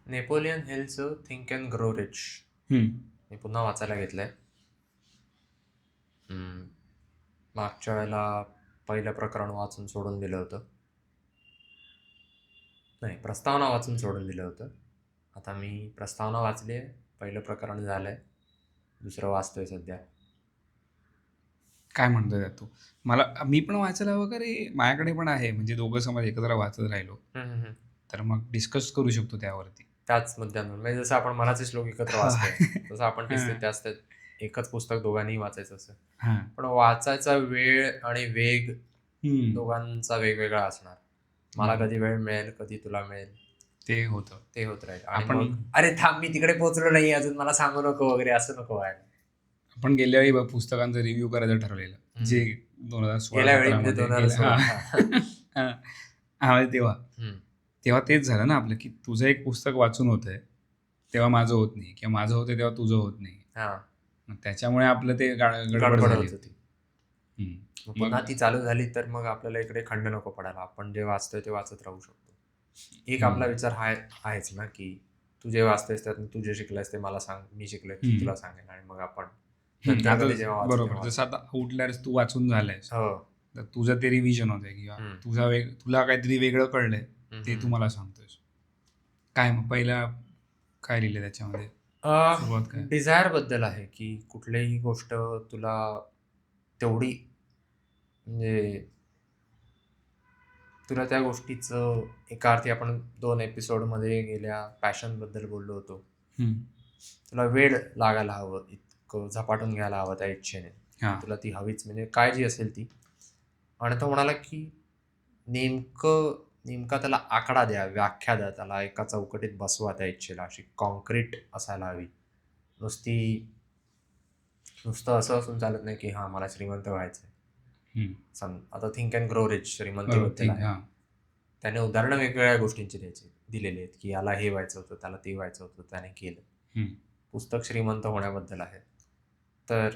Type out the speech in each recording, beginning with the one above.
Napoleon हिलचं think and grow rich मी पुन्हा वाचायला घेतलंय. मागच्या वेळेला पहिलं प्रकरण वाचून सोडून दिलं होतं. नाही, प्रस्तावना वाचून सोडून दिलं होतं. आता मी प्रस्तावना वाचली आहे, पहिलं प्रकरण झालंय, दुसरं वाचतोय सध्या. काय म्हणतोय त्यात तू? मी पण वाचायला वगैरे माझ्याकडे पण आहे, म्हणजे दोघं समज एकत्र वाचत राहिलो तर मग डिस्कस करू शकतो त्यावरती. त्याच मुद्द्यांवर म्हणजे जसं आपण मनाचे श्लोक एकत्र वाचतोय तसं आपण त्याच एकच पुस्तक दोघांनी वाचायचं असं. पण वाचायचा वेळ आणि वेग दोघांचा वेगवेगळा असणार. मला कधी वेळ मिळेल, कधी तुला मिळेल, ते होत राहील. आणि मग अरे थांब, मी तिकडे पोहोचलो नाही अजून, मला सांगू नको वगैरे असं नको व्हायला. आपण गेल्या वेळी पुस्तकांचा रिव्ह्यू करायचं ठरवलेलं, जे 2016 गेल्या वेळी म्हणजे तेव्हा तेच झालं ना आपलं, की तुझं एक पुस्तक वाचून होतंय तेव्हा माझं होत नाही, किंवा माझं होतंय तेव्हा तुझं होत नाही. मग त्याच्यामुळे आपलं ते गडबड झाली होती. पुन्हा ती चालू झाली तर मग आपल्याला इकडे खंड नको पडायला, आपण जे वाचतोय ते वाचत राहू शकतो. एक आपला विचार आहेच ना, की तू जे वाचतोयस त्यात तू जे शिकलायस ते मला सांग, मी शिकलोय तुला सांगेन, आणि मग आपण बरोबर. जसं आता आउटलायर्स तू वाचून झालंयस, तर तुझं ते रिव्हिजन होतंय, किंवा तुला काहीतरी वेगळं कळलंय ते तू मला सांगतोयस. काय मग पहिला काय लिहिलंय त्याच्यामध्ये? सुरुवात काय? डिझायर बद्दल आहे, की कुठलीही गोष्ट तुला तेवढी म्हणजे तुला त्या गोष्टीचं एका अर्थी आपण 2 एपिसोडमध्ये गेल्या पॅशनबद्दल बोललो होतो. तुला वेळ लागायला हवं, इतकं झपाटून घ्यायला हवं त्या इच्छेने, तुला ती हवीच, म्हणजे काय जी असेल ती. आणि तो म्हणाला की नेमका त्याला आकडा द्या, व्याख्या द्या, त्याला एका चौकटीत बसवा त्या इच्छेला, अशी कॉन्क्रीट असायला हवी. नुसतं असं असून चालत नाही की हा मला श्रीमंत व्हायचंय. आता थिंक अँड ग्रो रिच श्रीमंतीबद्दल आहे. त्याने उदाहरणं वेगवेगळ्या गोष्टींची दिलेली आहेत, की याला हे व्हायचं होतं, त्याला ते व्हायचं होतं, त्याने केलं. पुस्तक श्रीमंत होण्याबद्दल आहे. तर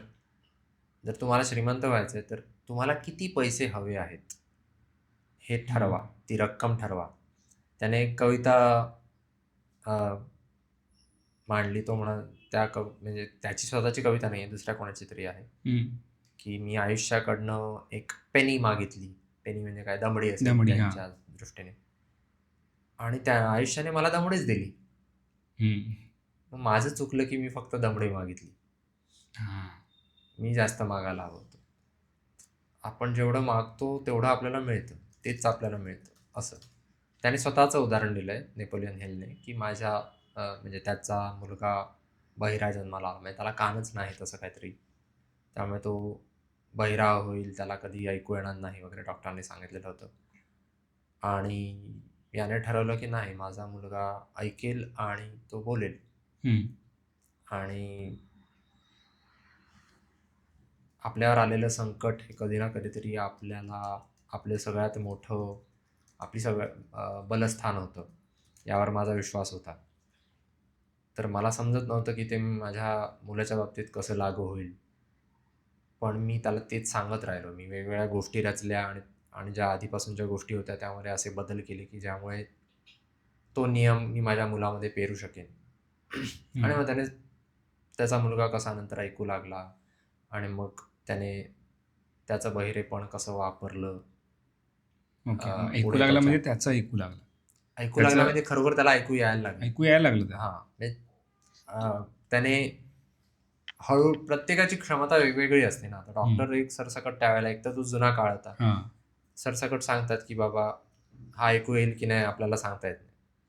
जर तुम्हाला श्रीमंत व्हायचंय तर तुम्हाला किती पैसे हवे आहेत हे ठरवा, ती रक्कम ठरवा. त्याने एक कविता मांडली. तो म्हणजे त्याची स्वतःची कविता नाही आहे, दुसऱ्या कोणाची तरी आहे, की मी आयुष्याकडनं एक पेनी मागितली. पेनी म्हणजे काय, दमडी असते त्यांच्या दृष्टीने, आणि त्या आयुष्याने मला दमडीच दिली. मग माझं चुकलं की मी फक्त दमडी मागितली. मी जास्त मागायला हवं होतं. आपण जेवढं मागतो तेवढं आपल्याला मिळतं, तेच आपल्याला मिळतं असं त्याने स्वतःचं उदाहरण दिलंय नेपोलियन हिलने, की माझ्या म्हणजे त्याचा मुलगा बहिरा जन्माला आला, म्हणजे त्याला कानच नाही तसं काहीतरी, त्यामुळे तो बहिरा होईल, त्याला कधी ऐकू येणार नाही वगैरे डॉक्टरांनी सांगितलेलं होतं. आणि याने ठरवलं की नाही, माझा मुलगा ऐकेल आणि तो बोलेल. आणि आपल्यावर आलेलं संकट हे कधी ना कधीतरी आपल्याला आपलं सगळ्यात मोठं, आपली बलस्थान होतं, यावर माझा विश्वास होता. तर मला समजत नव्हतं की ते माझ्या मुलाच्या बाबतीत कसं लागू होईल, पण मी त्याला तेच सांगत राहिलो. मी वेगवेगळ्या गोष्टी रचल्या आणि ज्या आधीपासूनच्या गोष्टी होत्या त्यामध्ये असे बदल केले की ज्यामुळे तो नियम मी माझ्या मुलामध्ये पेरू शकेन. आणि मग त्याचा मुलगा कसा नंतर ऐकू लागला, आणि मग त्याने त्याचं बहिरेपण कसं वापरलं. ऐकू लागला म्हणजे त्याचं ऐकू लागला म्हणजे खरोखर त्याला ऐकू यायला लागलं. त्याने हळू, प्रत्येकाची क्षमता वेगवेगळी असते ना. आता डॉक्टर एक सरसकट त्यावेळेला, एक तर तो जुना काळ होता, सरसकट सांगतात की बाबा हा ऐकू येईल की नाही आपल्याला सांगता येत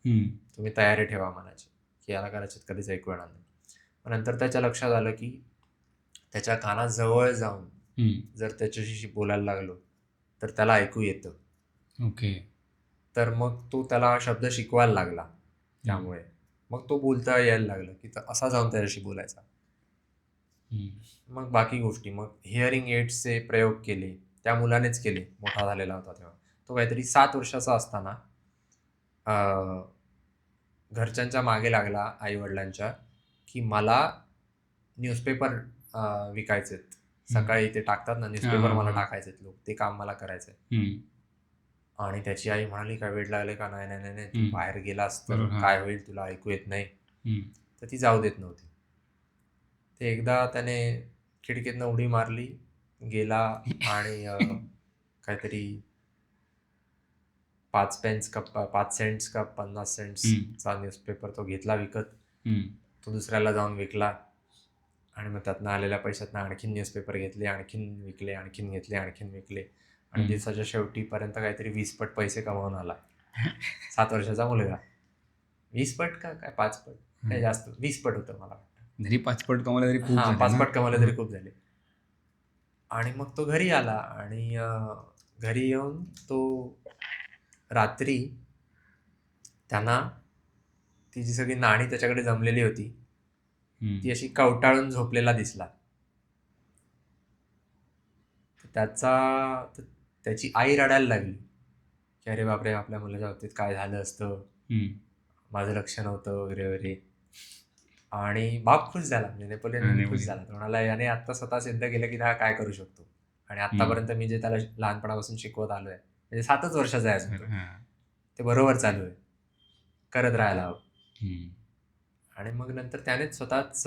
नाही, तुम्ही तयारी ठेवा मनाची की याला कदाचित कधीच ऐकू येणार नाही. नंतर त्याच्या लक्षात आलं की त्याच्या कानाजवळ जाऊन जर त्याच्याशी बोलायला लागलो तर त्याला ऐकू येतं. तर मग तो त्याला शब्द शिकवायला लागला, त्यामुळे मग तो बोलता यायला लागला की असा जाऊन त्याच्याशी बोलायचा. मग बाकी गोष्टी, मग हिअरिंग एड्सचे प्रयोग केले, त्या मुलानेच केले, मोठा झालेला होता तेव्हा. तो काहीतरी 7 वर्षाचा असताना घरच्यांच्या मागे लागला, आई वडिलांच्या, की मला न्यूजपेपर विकायचेत. सकाळी ते टाकतात ना न्यूजपेपर, मला टाकायचेत लोक, ते काम मला करायचंय. आणि त्याची आई म्हणाली, काय वेळ लागले का? नाही नाही नाही, तू बाहेर गेलास तर काय होईल, तुला ऐकू येत नाही. तर ती जाऊ देत नव्हती. ते एकदा त्याने खिडकीतनं उडी मारली, गेला आणि काहीतरी 5 सेंट्स का 50 सेंट्सचा न्यूजपेपर तो घेतला विकत. तो दुसऱ्याला जाऊन विकला आणि मग त्यातनं आलेल्या पैशातनं आणखीन न्यूजपेपर घेतले, आणखीन विकले, आणखीन घेतले, आणखीन विकले आणि दिवसाच्या शेवटीपर्यंत काहीतरी 20 पट पैसे कमावून आला. 7 वर्षाचा मुलगा. 20 पट का काय 5 पट काय जास्त, 20 पट होतं मला वाटतं. जरी 5 पट कमावले तरी खूप झाले 5 ना. पट कमावले तरी खूप झाले. आणि मग तो घरी आला आणि घरी येऊन तो रात्री त्यांना ती जी सगळी नाणी त्याच्याकडे जमलेली होती ती अशी कवटाळून झोपलेला दिसला. त्याची आई रडायला लागली की अरे बापरे, आपल्या मुलाच्या बाबतीत काय झालं असतं, माझं लक्ष नव्हतं वगैरे वगैरे. आणि बाप खुश झाला, म्हणजे नेपोलियन खुश झाला. तो म्हणाला, याने आता स्वतः सिद्ध केलं की हा काय करू शकतो आणि आतापर्यंत मी जे त्याला लहानपणापासून शिकवत आलोय, म्हणजे 7च वर्षाचा आहे अजून, ते बरोबर चालू आहे, करत राहायला हवं. आणि मग नंतर त्यानेच स्वतःच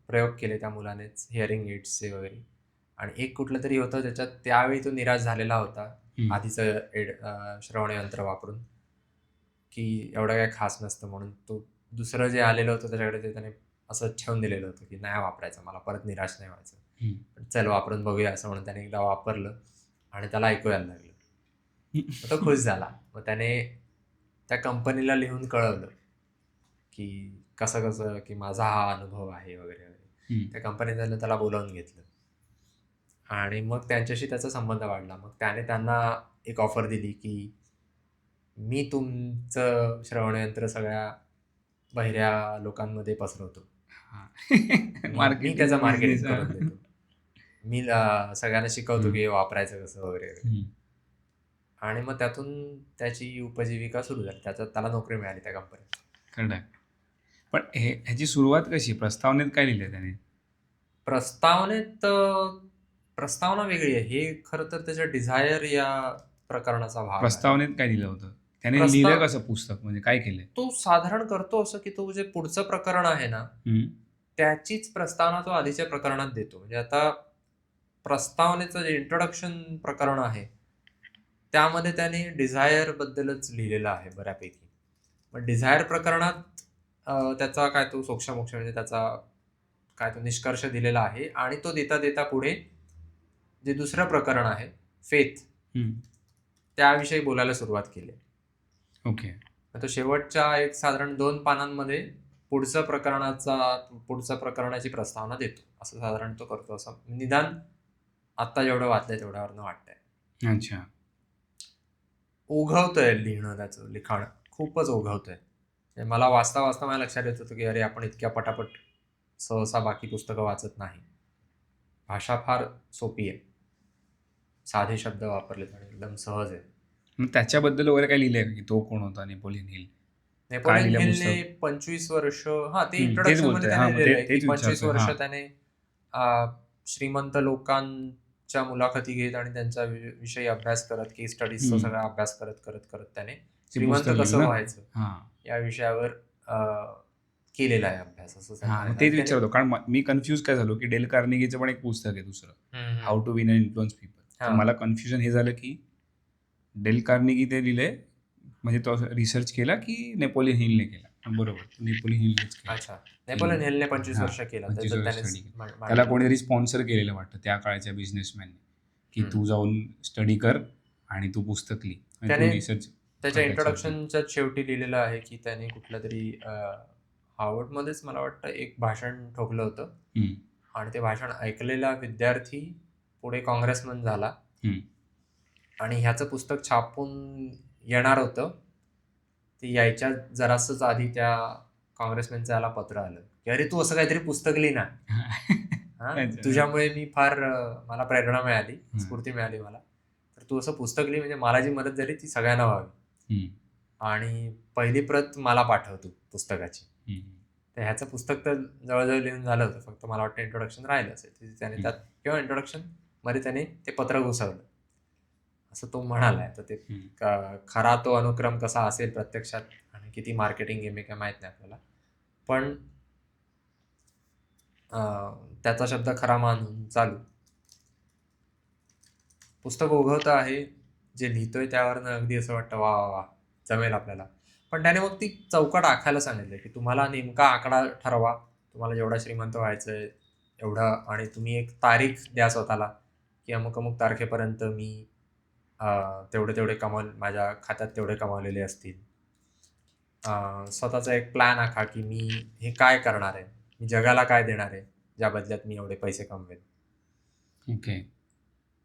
प्रयोग केले त्या मुलानेच, हिअरिंग एड्सचे वगैरे. आणि एक कुठलं तरी होतं त्याच्यात, त्यावेळी तो निराश झालेला होता आधीचं श्रवण यंत्र वापरून, की एवढं काय खास नसतं म्हणून. तो दुसरं जे आलेलं होतं त्याच्याकडे ते त्याने असं ठेवून दिलेलं होतं की नाही वापरायचं, मला परत निराश नाही व्हायचं, पण चल वापरून बघूया असं म्हणून त्याने एकदा वापरलं आणि त्याला ऐकू यायला लागलं. तो खुश झाला. मग त्याने त्या कंपनीला लिहून कळवलं की कसं कसं की माझा हा अनुभव आहे वगैरे वगैरे. त्या कंपनीने त्याला बोलावून घेतलं आणि मग त्यांच्याशी त्याचा संबंध वाढला. मग त्याने त्यांना एक ऑफर दिली की मी तुमचं श्रवणयंत्र सगळ्या बहिऱ्या लोकांमध्ये पसरवतो, मी त्याचं मार्केटिंग करून देतो, मी सगळ्यांना शिकवतो की वापरायचं कसं वगैरे. आणि मग त्यातून त्याची उपजीविका सुरू झाली, त्याला नोकरी मिळाली त्या कंपनीत. खरं. पण ह्याची सुरुवात कशी, प्रस्तावनेत काय लिहिलं त्याने? प्रस्तावना वेगळी आहे. हे खरं तर त्याच्या डिझायर या प्रकरणाचा भाग. प्रस्तावनेत काय लिहिलं होतं त्याने? लिहिलं कसं पुस्तक, म्हणजे काय केलंय तो? साधारण करतो असं की तो जे पुढचं प्रकरण आहे ना, त्याचीच प्रस्तावना तो आधीच्या प्रकरणात देतो. म्हणजे आता प्रस्तावनेचं जे इंट्रोडक्शन प्रकरण आहे त्यामध्ये त्याने डिझायर बद्दलच लिहिलेलं आहे बऱ्यापैकी. पण डिझायर प्रकरणात त्याचा काय तो सोक्षमोक्ष, म्हणजे त्याचा काय तो निष्कर्ष दिलेला आहे. आणि तो देता देता पुढे जे दुसरं प्रकरण आहे फेथ, त्याविषयी बोलायला सुरुवात केली. ओके. तो शेवटच्या एक साधारण 2 पानांमध्ये पुढच्या प्रकरणाची प्रस्तावना देतो, असं साधारण तो करतो. असं निदान आता जेवढं वाचलंय तेवढ्यावरनं वाटतंय. अच्छा. ओघवतंय लिहिणं, त्याचं लिखाण खूपच ओघवतंय. मला वाचता वाचता माझ्या लक्षात येत होतं की अरे, आपण इतक्या पटापट सहसा बाकी पुस्तकं वाचत नाही. भाषा फार सोपी आहे, साधे शब्द वापरलेत आणि एकदम सहज आहे. मग त्याच्याबद्दल वगैरे काय लिहिलंय की तो कोण होता नेपोलियन हिल? नेपोलियन हिलने 25 वर्ष, ते इंट्रोडक्शन मध्ये त्याने लिहिलंय की 25 वर्ष त्याने श्रीमंत लोकांच्या मुलाखती घेत आणि त्यांचा विषयी अभ्यास करत, केस स्टडीजचा सगळा अभ्यास करत करत करत त्याने श्रीमंत कसं व्हायचं या विषयावर केलेला आहे अभ्यास, असं. तेच विचारतो, कारण मी कन्फ्युज काय झालो की डेल कार्नेगीचं पण एक पुस्तक आहे दुसरं, how to win and influence people. मला कन्फ्युजन हे झालं की डेल कार्नेगी ते लिहिलंय, म्हणजे तो रिसर्च केला की नेपोलियन हिलने केला? बरोबर, नेपोलियन हिलनेच केला. अच्छा, नेपोलियन हिलने 25 वर्ष केला. त्याला कोणीतरी स्पॉन्सर केलेलं वाटतं त्या काळच्या बिझनेसमॅनने, की तू जाऊन स्टडी कर आणि तू पुस्तक लिही. रिसर्च त्याच्या इंट्रोडक्शनच्या शेवटी लिहिलेलं आहे की त्याने कुठल्या तरी हार्वर्डमध्येच मला वाटतं एक भाषण ठोकलं होतं आणि ते भाषण ऐकलेला विद्यार्थी पुढे काँग्रेसमन झाला आणि ह्याचं पुस्तक छापून येणार होतं. ते यायच्या जरासच आधी त्या काँग्रेसमॅनचं याला पत्र आलं की अरे, तू असं काहीतरी पुस्तक लिही ना, तुझ्यामुळे मी फार मला प्रेरणा मिळाली, स्फूर्ती मिळाली मला, तर तू असं पुस्तक लिही, म्हणजे मला जी मदत झाली ती सगळ्यांना व्हावी आणि पहिली प्रत मला पाठवतो पुस्तकाची. तर ह्याचं पुस्तक तर जवळजवळ लिहून झालं होतं, फक्त मला वाटतं इंट्रोडक्शन राहिलं असेल त्याने त्यात, किंवा इंट्रोडक्शन मध्ये त्याने ते पत्र घुसवलं असं तो म्हणालाय. तर ते खरा तो अनुक्रम कसा असेल प्रत्यक्षात आणि किती मार्केटिंग गेम आहे काय माहित नाही आपल्याला, पण त्याचा शब्द खरा मानून चालू. पुस्तक उगवतं आहे, जे लिहितोय त्यावरनं अगदी असं वाटतं वा वा वा जमेल आपल्याला. पण त्याने मग ती चौकट आखायला सांगितलं की तुम्हाला नेमका आकडा ठरवा, तुम्हाला जेवढा श्रीमंत व्हायचंय एवढं, आणि तुम्ही एक तारीख द्या स्वतःला की अमुक अमुक तारखेपर्यंत मी तेवढे माझ्या खात्यात तेवढे कमावलेले असतील. स्वतःचा एक प्लॅन आखा की मी हे काय करणार आहे, मी जगाला काय देणार आहे ज्या बदल्यात मी एवढे पैसे कमवेल. ओके.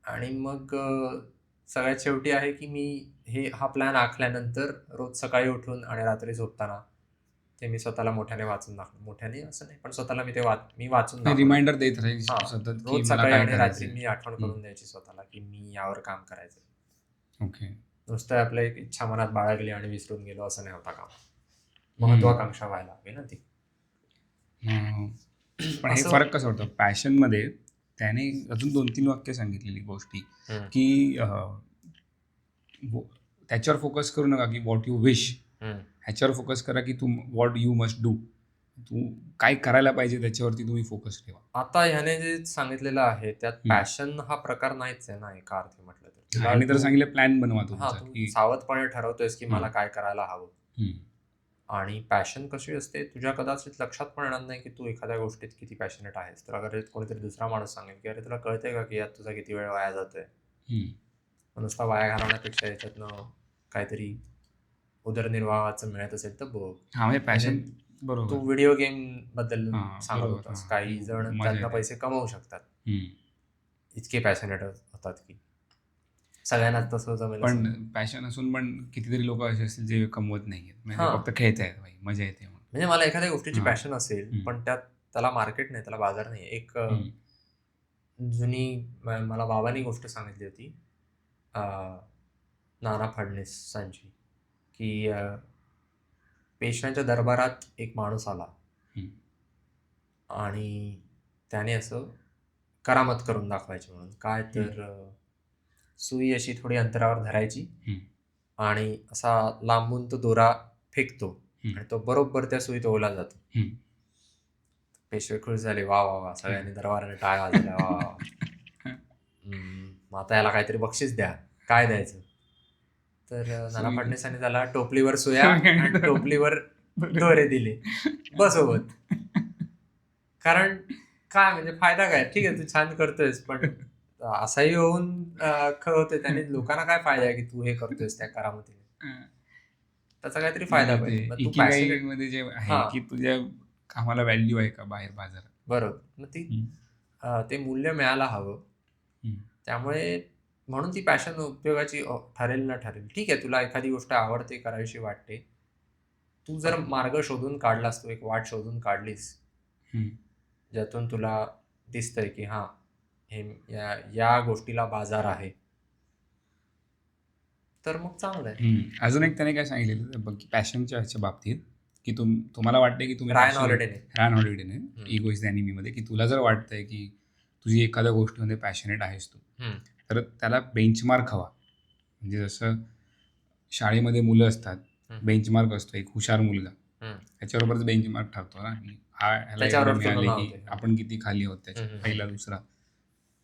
आणि मग सगळ्यात शेवटी आहे की मी हा प्लॅन आखल्यानंतर रोज सकाळी उठून आणि रात्री झोपताना ते मी स्वतःला मोठ्याने वाचून दाखवलं. मोठ्याने असं नाही, पण स्वतःला मी वाचून रिमाइंडर देत राहील सतत, रोज सकाळी आणि रात्री मी आठवण करून द्यायची स्वतःला की मी यावर काम करायचं. ओके. नुसतं आपलं एक इच्छा मनात बाळगली आणि विसरून गेलो असं नाही होता काम. महत्वाकांक्षा व्हायला हवी ना ती. पण हे फरक कसं होतं पॅशन मध्ये, त्याने अजून 2-3 वाक्य सांगितलेली गोष्टी की त्याच्यावर फोकस करू नका की व्हॉट यू विश, ह्याच्यावर फोकस करा की तू व्हॉट यू मस्ट डू, तू काय करायला पाहिजे त्याच्यावरती तुम्ही फोकस ठेवा. आता ह्याने जे सांगितलेलं आहे त्यात पॅशन हा प्रकार नाहीच आहे ना एका अर्थी म्हटलं तर. आणि तर सांगितलं प्लॅन बनवा तुमचा, तू सावधपणे ठरवतोयस की मला काय करायला हवं. आणि पॅशन कशी असते, तुझ्या कदाचित लक्षात पण येणार नाही की तू एखाद्या गोष्टीत किती पॅशनेट आहेस. तर अगर कोणीतरी दुसरा माणूस सांगेल की अरे तुला कळतंय का की यात तुझा किती वेळ वाया जातोय, नुसता वाया घालवण्यापेक्षा याच्यातनं काहीतरी उदरनिर्वाहाचं मिळत असेल तर बघ. म्हणजे पॅशन बरोबर. तू व्हिडिओ गेम बद्दल सांगत होतास, काही जण त्यांना पैसे कमवू शकतात, इतके पॅशनेट होतात की सगळ्यांना तसं जमेल. पण पॅशन असून पण कितीतरी लोक असे असतील जे कमवत नाहीये, म्हणजे फक्त खेळत आहेत, मजा येते. म्हणजे मला एखाद्या गोष्टीची पॅशन असेल पण त्याला मार्केट नाही, त्याला बाजार नाही. एक जुनी मला बाबांनी गोष्ट सांगितली होती नाना फडणवीसांची, की पेशव्यांच्या दरबारात एक माणूस आला आणि त्याने असं करामत करून दाखवायची म्हणून. काय तर सुई अशी थोडी अंतरावर धरायची आणि असा लांबून तो दोरा फेकतो आणि तो बरोबर त्या सुईत ओला जातो. पेशवे खुश झाले, वा वा वा, सगळ्यांनी दरबाराने टाळ्या वाजवल्या, वा वा. मग आता याला काहीतरी बक्षीस द्या, काय द्यायचं. तर नाना फडणवीसांनी त्याला टोपलीवर सुया आणि टोपलीवर दोरे दिले बसोबत. कारण काय म्हणजे फायदा काय, ठीक आहे तू छान करतोयस पण असाही होऊन होते त्याने लोकांना काय फायदा आहे की तू हे करतोयस त्या करामतीने, त्याचा काहीतरी फायदा पाहिजे. मध्ये जे आहे की तुझ्या कामाला व्हॅल्यू आहे का बाहेर बाजारात, बरोबर. मग ते मूल्य मिळायला हवं. त्यामुळे म्हणून ती पॅशन उपयोगाची ठरेल ना ठरेल, ठीक आहे. तुला एखादी गोष्ट आवडते, करावीशी वाटते, तू जर मार्ग शोधून काढलास, तू एक वाट शोधून काढलीस ज्यातून तुला दिसतंय की हा हे या गोष्टीला बाजार आहे, तर मग चांगलं आहे. अजून एक त्याने काय सांगितलेलं बघ पॅशनच्या ह्याच्या बाबतीत की तुम्हाला वाटतंय की तुम्ही रायन हॉलिडेने इगो इज द एनिमी मध्ये, की तुला जर वाटतंय की तुझी एखाद्या गोष्टीमध्ये पॅशनेट आहेस तू, तर त्याला बेंचमार्क हवा. म्हणजे जसं शाळेमध्ये मुलं असतात, बेंचमार्क असतो एक हुशार मुलगा, त्याच्याबरोबरच बेंचमार्क ठरतो ना, ह्याला मिळाले की आपण किती खाली आहोत त्याच्या पहिला दुसरा.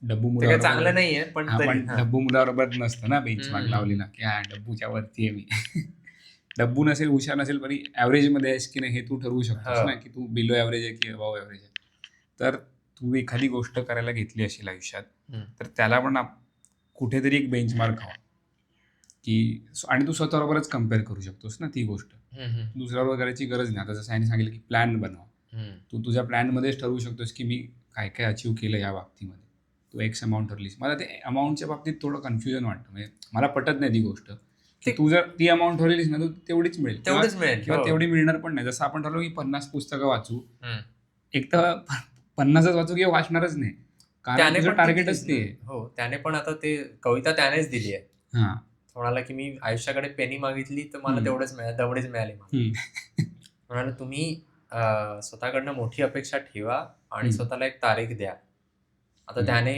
डब्बू मुलावर चांगलं नाहीये पण डब्बू मुलाबरोबर नसतं ना बेंचमार्क लावलेला की हा डब्बूच्या वरती आहे मी. डब्बू नसेल, हुशार नसेल, पण ॲव्हरेज मध्ये आहेस की नाही हे तू ठरवू शकतोस ना, की तू बिलो ॲव्हरेज आहे की अबाव ॲव्हरेज आहे. तर तू एखादी गोष्ट करायला घेतली असेल आयुष्यात, तर त्याला पण कुठेतरी एक बेंचमार्क हवा की, आणि तू स्वतःबरोबरच कम्पेअर करू शकतोस ना ती गोष्ट. दुसऱ्यावर करायची गरज नाही. आता जसं याने सांगितलं की प्लॅन बनवा, तू तुझ्या प्लॅनमध्येच ठरवू शकतोस की मी काय काय अचीव केलं या बाबतीमध्ये. तू एक्स अमाऊंट ठरलीस. मला ते अमाऊंटच्या बाबतीत थोडं कन्फ्युजन वाटतं, म्हणजे मला पटत नाही ती गोष्ट की तू जर ती अमाऊंट ठरवलीस ना, तू तेवढीच मिळेल किंवा तेवढी मिळणार पण नाही. जसं आपण ठरवलं की 50 पुस्तकं वाचू, एक तर 50च वाचू किंवा वाचणारच नाही, कारण तुझं टार्गेटच ते. हो, त्याने पण आता ते कविता त्यानेच दिली आहे. म्हणाला की मी आयुष्याकडे पेनी मागितली तर मला तेवढेच मिळाले. म्हणाला तुम्ही स्वतःकडनं मोठी अपेक्षा ठेवा आणि स्वतःला एक तारीख द्या. आता त्याने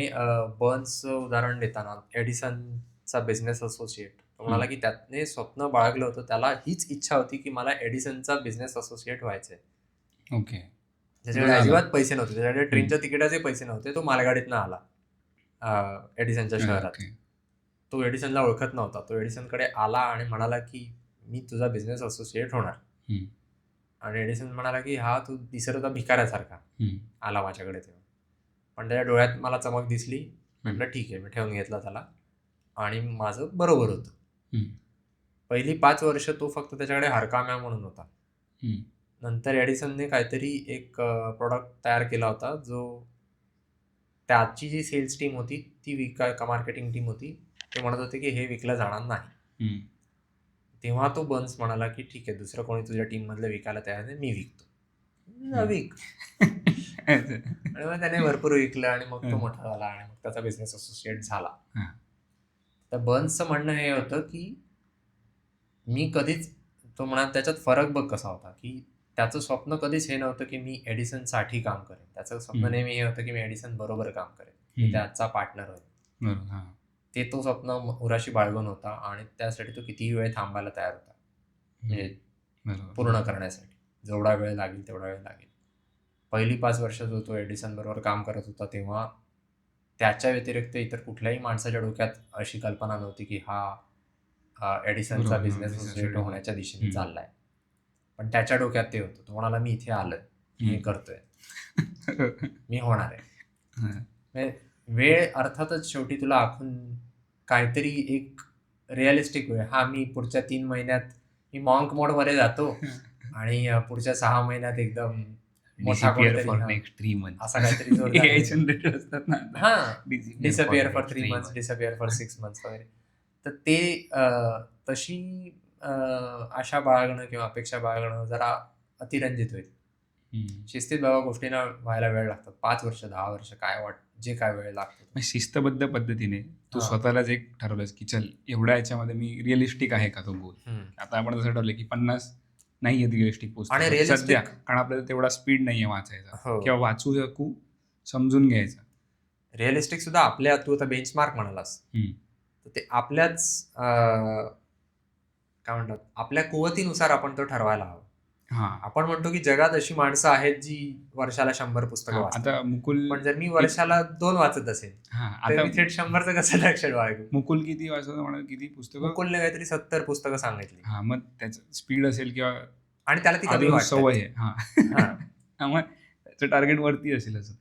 बर्न्सचं उदाहरण देताना, एडिसन एडिसनचा बिझनेस असोसिएट. तो म्हणाला की त्याने स्वप्न बाळगलं होतं, त्याला हीच इच्छा होती की मला एडिसनचा बिझनेस असोसिएट व्हायचंय. ओके. त्याच्याकडे अजिबात पैसे नव्हते, त्याच्याकडे ट्रेनच्या तिकिटाचे पैसे नव्हते. तो मालगाडीतनं आला एडिसनच्या शहरात. तो एडिसनला ओळखत नव्हता. तो एडिसनकडे आला आणि म्हणाला की मी तुझा बिझनेस असोसिएट होणार. आणि एडिसन म्हणाला की हा तू दिसत होता भिकाऱ्यासारखा आला माझ्याकडे तेव्हा, पण त्याच्या डोळ्यात मला चमक दिसली. म्हटलं ठीक आहे, मी ठेवून घेतला त्याला आणि माझं बरोबर होतं. पहिली 5 वर्ष तो फक्त त्याच्याकडे हरकाम्या म्हणून होता. नंतर एडिसनने काहीतरी एक प्रोडक्ट तयार केला होता जो त्याची जी सेल्स टीम होती ती मार्केटिंग टीम होती, ते म्हणत होते की हे विकलं जाणार नाही. तेव्हा तो बन्स म्हणाला की ठीक आहे, दुसरं कोणी तुझ्या टीम मधलं विकायला तयार नाही, मी विकतो. विक. आणि मग त्याने भरपूर विकलं आणि मग तो मोठा झाला आणि मग त्याचा बिझनेस असोसिएट झाला. तर बन्सचं म्हणणं हे होतं की मी कधीच, तो म्हणाला त्याच्यात फरक बघ कसा होता की त्याचं स्वप्न कधीच हे नव्हतं की मी एडिसनसाठी काम करेन. त्याचं स्वप्न नेहमी हे होतं की मी एडिसन बरोबर काम करेन, मी त्याचा पार्टनर होईल. ते तो स्वप्न उराशी बाळगून होता आणि त्यासाठी तो कितीही वेळ थांबायला तयार होता, म्हणजे पूर्ण करण्यासाठी. जेवढा वेळ लागेल तेवढा वेळ लागेल. पहिली 5 वर्ष जो तो एडिसन बरोबर काम करत होता तेव्हा त्याच्या व्यतिरिक्त इतर कुठल्याही माणसाच्या डोक्यात अशी कल्पना नव्हती की हा एडिसनचा बिझनेस असोसिएट होण्याच्या दिशेने चाललाय. पण त्याच्या डोक्यात ते होतं. तो म्हणाला मी इथे आलोय, मी करतोय, मी होणार आहे. वेळ अर्थातच शेवटी तुला आखून काहीतरी एक रिअलिस्टिक वेळ, हा मी पुढच्या 3 महिन्यात मी मॉन्क मोड मध्ये जातो आणि पुढच्या 6 महिन्यात एकदम मोठा कोणतरी असा काहीतरी असतात ना, हा disappear for 3 months, disappear for 6 months वगैरे. तर ते तशी आशा बाळगणं किंवा अपेक्षा बाळगणं जरा अतिरंजित होईल. शिस्तीत बाबा गोष्टींना व्हायला वेळ लागतात. 5 वर्ष 10 वर्ष जे काय वेळ लागतो. शिस्तबद्ध पद्धतीने तू स्वतःलाच एक ठरवलंस की चल एवढ्या याच्यामध्ये मी रिअलिस्टिक आहे का तो गोल. आता आपण जसं ठरलं की 50 नाही आहेत रिअलिस्टिक पुस्तकं सध्या, कारण आपल्याला तेवढा स्पीड नाहीये वाचायचा किंवा वाचू शकू, समजून घ्यायचं. रिअलिस्टिक सुद्धा आपल्या, तू आता बेंचमार्क म्हणालास, तर ते आपल्याच काय म्हणतात, आपल्या कुवतीनुसार आपण तो ठरवायला हवा. आपण म्हणतो की जगात अशी माणसं आहेत जी वर्षाला 100 पुस्तकं वाचतात. आता मुकुल, पण जर मी वर्षाला 2 वाचत असेल तर मी थेट 100चं कसं लक्षात बाळगू. मुकुल किती वाचत म्हणाल, किती पुस्तकं? मुकुलने काहीतरी 70 पुस्तकं सांगितली. मग त्याचं स्पीड असेल किंवा, आणि त्याला ती कमी सवय आहे. मग त्याचं टार्गेट वरती असेल असं.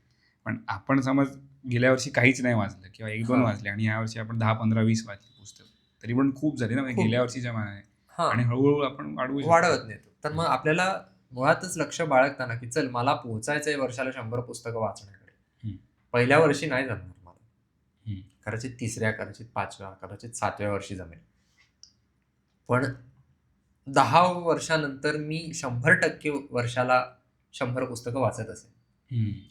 पण आपण समज गेल्या वर्षी काहीच नाही वाचलं किंवा 1-2 वाचले आणि यावर्षी आपण 10, 15, 20 वाचली पुस्तक, तरी पण खूप झाली ना गेल्या वर्षीच्या मानाने. आणि हळूहळू आपण वाढवत नेतो. तर मग आपल्याला मुळातच लक्ष बाळगताना की चल मला पोहोचायचंय वर्षाला 100 पुस्तकं वाचण्याकडे. पहिल्या वर्षी नाही जमणार मला, कदाचित 3ऱ्या, कदाचित 5व्या, कदाचित 7व्या वर्षी जमेल. पण 10 वर्षानंतर मी 100% वर्षाला 100 पुस्तकं वाचत असेल.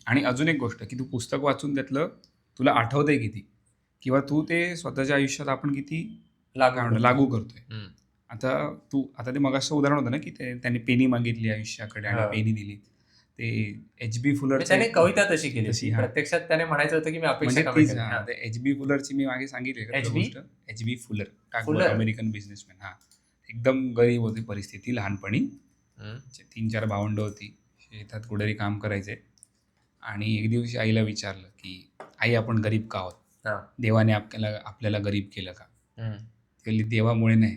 आणि अजून एक गोष्ट की तू पुस्तक वाचून त्यातलं तुला आठवतंय किती, किंवा तू ते स्वतःच्या आयुष्यात आपण किती लागू करतोय. आता ते मगाचं उदाहरण होतं ना की त्याने पेनी मागितली आयुष्याकडे आणि पेनी दिली. ते एच.बी. फुलर, त्याने कविता तशी केली. प्रत्यक्षात त्याने म्हणायचं होतं की मी अपेक्षा एच.बी. फुलरची मी मागे सांगितली गोष्ट. एच.बी. Fuller, American businessman. एकदम गरीब होती परिस्थिती लहानपणी. 3-4 भावंड होती, शेतात कुठेतरी काम करायचे. आणि एक दिवशी आईला विचारलं की आई आपण गरीब का आहोत, देवाने आपल्याला गरीब केलं का? देवामुळे नाही,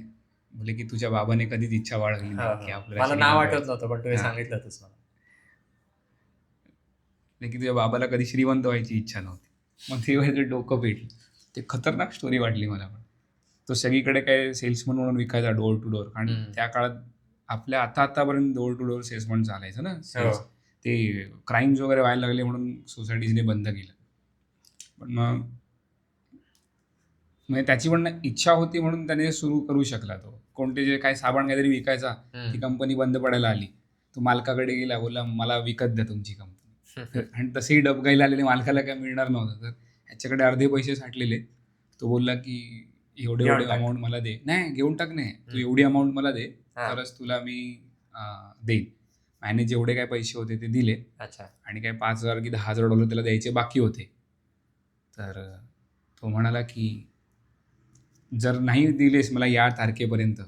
बोले की तुझ्या बाबाने कधीच इच्छा बाळगली नाही की आपल्याला. मला नाव आठवत नव्हतं पण तू सांगितलं होतंस मला, की तुझ्या बाबाला कधी श्रीमंत व्हायची इच्छा नव्हती. मग ते डोकं पेटलं. ते खतरनाक स्टोरी वाटली मला. पण तो सगळीकडे काय सेल्समन म्हणून विकायचा, डोअर टू डोअर. कारण त्या काळात आपल्या आतापर्यंत डोअर टू डोअर सेल्समन चालायचं ना. ते क्राईम्स वगैरे व्हायला लागले म्हणून सोसायटीजने बंद केलं. पण मग त्याची पण इच्छा होती म्हणून त्याने सुरू करू शकला. तो कोणते जे काय साबण काहीतरी विकायचा, ती कंपनी बंद पडायला आली. तो मालकाकडे गेला, बोलला मला विकत द्या तुमची कंपनी. आणि तसेही डबगाईला आलेले मालकाला काय मिळणार नव्हतं, तर ह्याच्याकडे अर्धे पैसे साठलेले. तो बोलला की एवढे अमाऊंट मला दे. नाही, घेऊन टाक, नाही तू एवढी अमाऊंट मला दे तरच तुला मी देईन. आणि जेवढे काय पैसे होते ते दिले. आणि काय $5,000 की $10,000 त्याला द्यायचे बाकी होते. तर तो म्हणाला की जर नाही दिलेस मला या तारखेपर्यंत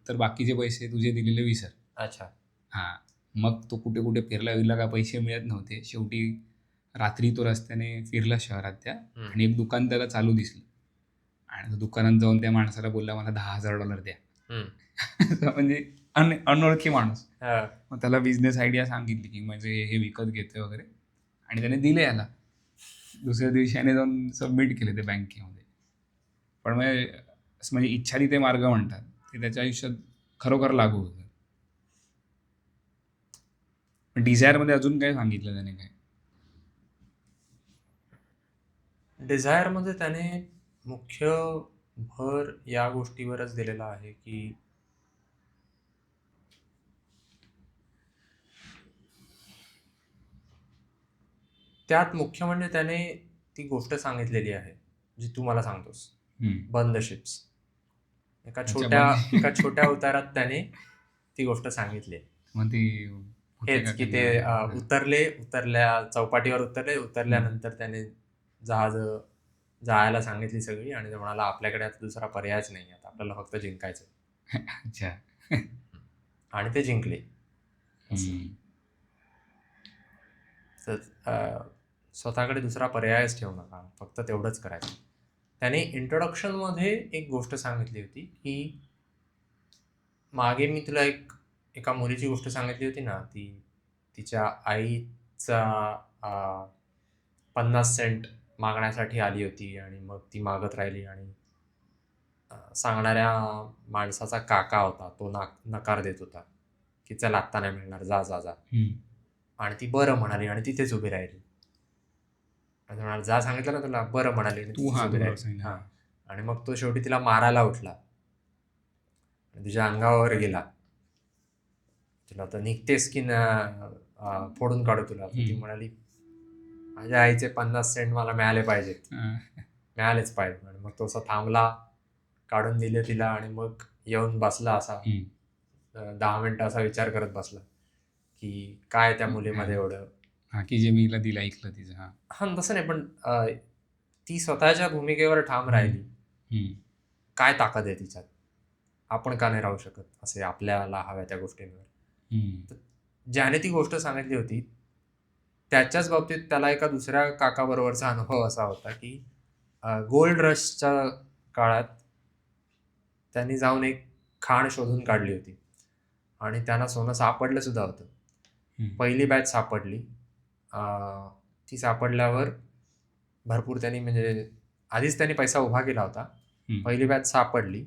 तर बाकीचे पैसे तुझे दिलेले विसर. अच्छा. हां, मग तो कुठे कुठे फिरला का पैसे मिळत नव्हते. शेवटी रात्री तो रस्त्याने फिरला शहरात त्या आणि एक दुकान त्याला चालू दिसलं आणि तो दुकानात जाऊन त्या माणसाला बोलला मला $10,000 द्या. म्हणजे अनोळखी माणूस. मग त्याला बिझनेस आयडिया सांगितली की म्हणजे हे विकत घेते वगैरे आणि त्याने दिले याला. दुसऱ्या दिवशी याने जाऊन सबमिट केले ते बँकेमध्ये. पण म्हणजे इच्छारी ते मार्ग म्हणतात ते त्याच्या आयुष्यात खरोखर लागू होतं. डिझायरमध्ये अजून काय सांगितलं त्याने? काय डिझायरमध्ये त्याने मुख्य भर या गोष्टीवरच दिलेला आहे की त्यात मुख्य म्हणजे त्याने ती गोष्ट सांगितलेली आहे जी तू मला सांगतोस, बंद शिप्स. एका छोट्या उतारात त्याने ती गोष्ट सांगितली. मग हेच की ते उतरल्या चौपाटीवर उतरल्यानंतर त्याने जहाज जायला सांगितली सगळी आणि ते म्हणाला आपल्याकडे आता दुसरा पर्यायच नाही, आता आपल्याला फक्त जिंकायचं. अच्छा. आणि ते जिंकले. तर स्वतःकडे दुसरा पर्यायच ठेवू नका, फक्त तेवढंच करायचं. त्याने इंट्रोडक्शनमध्ये एक गोष्ट सांगितली होती की मागे मी तुला एका मुलीची गोष्ट सांगितली होती ना, ती तिच्या आईचा 50 सेंट मागण्यासाठी आली होती आणि मग ती मागत राहिली आणि सांगणाऱ्या माणसाचा काका होता, तो नकार देत होता की चल आत्ता नाही मिळणार, जा जा जा. आणि ती बरं म्हणाली आणि तिथेच उभी राहिली. म्हणाल जा सांगितलं ना तुला, बरं म्हणाली आणि तिथेच उभी राहिली. आणि मग तो शेवटी तिला मारायला उठला, तुझ्या अंगावर गेला, तुला तर निघतेस की फोडून काढू तुला. ती म्हणाली माझ्या आईचे 50 सेंट मला मिळाले पाहिजेत, मिळालेच पाहिजे. आणि मग तो असा थांबला, काढून दिले तिला आणि मग येऊन बसला असा 10 मिनिटं असा विचार करत बसला की काय त्या मुलीमध्ये एवढं की जे मी दिलं ऐकलं तिचं. हा तसं नाही, पण ती स्वतःच्या भूमिकेवर ठाम राहिली. काय ताकद आहे तिच्यात, आपण का नाही राहू शकत असे आपल्याला हव्या त्या गोष्टींवर. ज्याने ती गोष्ट सांगितली होती त्याच्याच बाबतीत त्याला एका दुसऱ्या काकाबरोबरचा अनुभव असा होता की गोल्ड रशच्या काळात त्यांनी जाऊन एक खाण शोधून काढली होती आणि त्यांना सोनं सापडलं सुद्धा होतं. पहिली बॅच सापडली. ती सापडल्यावर भरपूर त्यांनी म्हणजे आधीच त्यांनी पैसा उभा केला होता. पहिली बॅच सापडली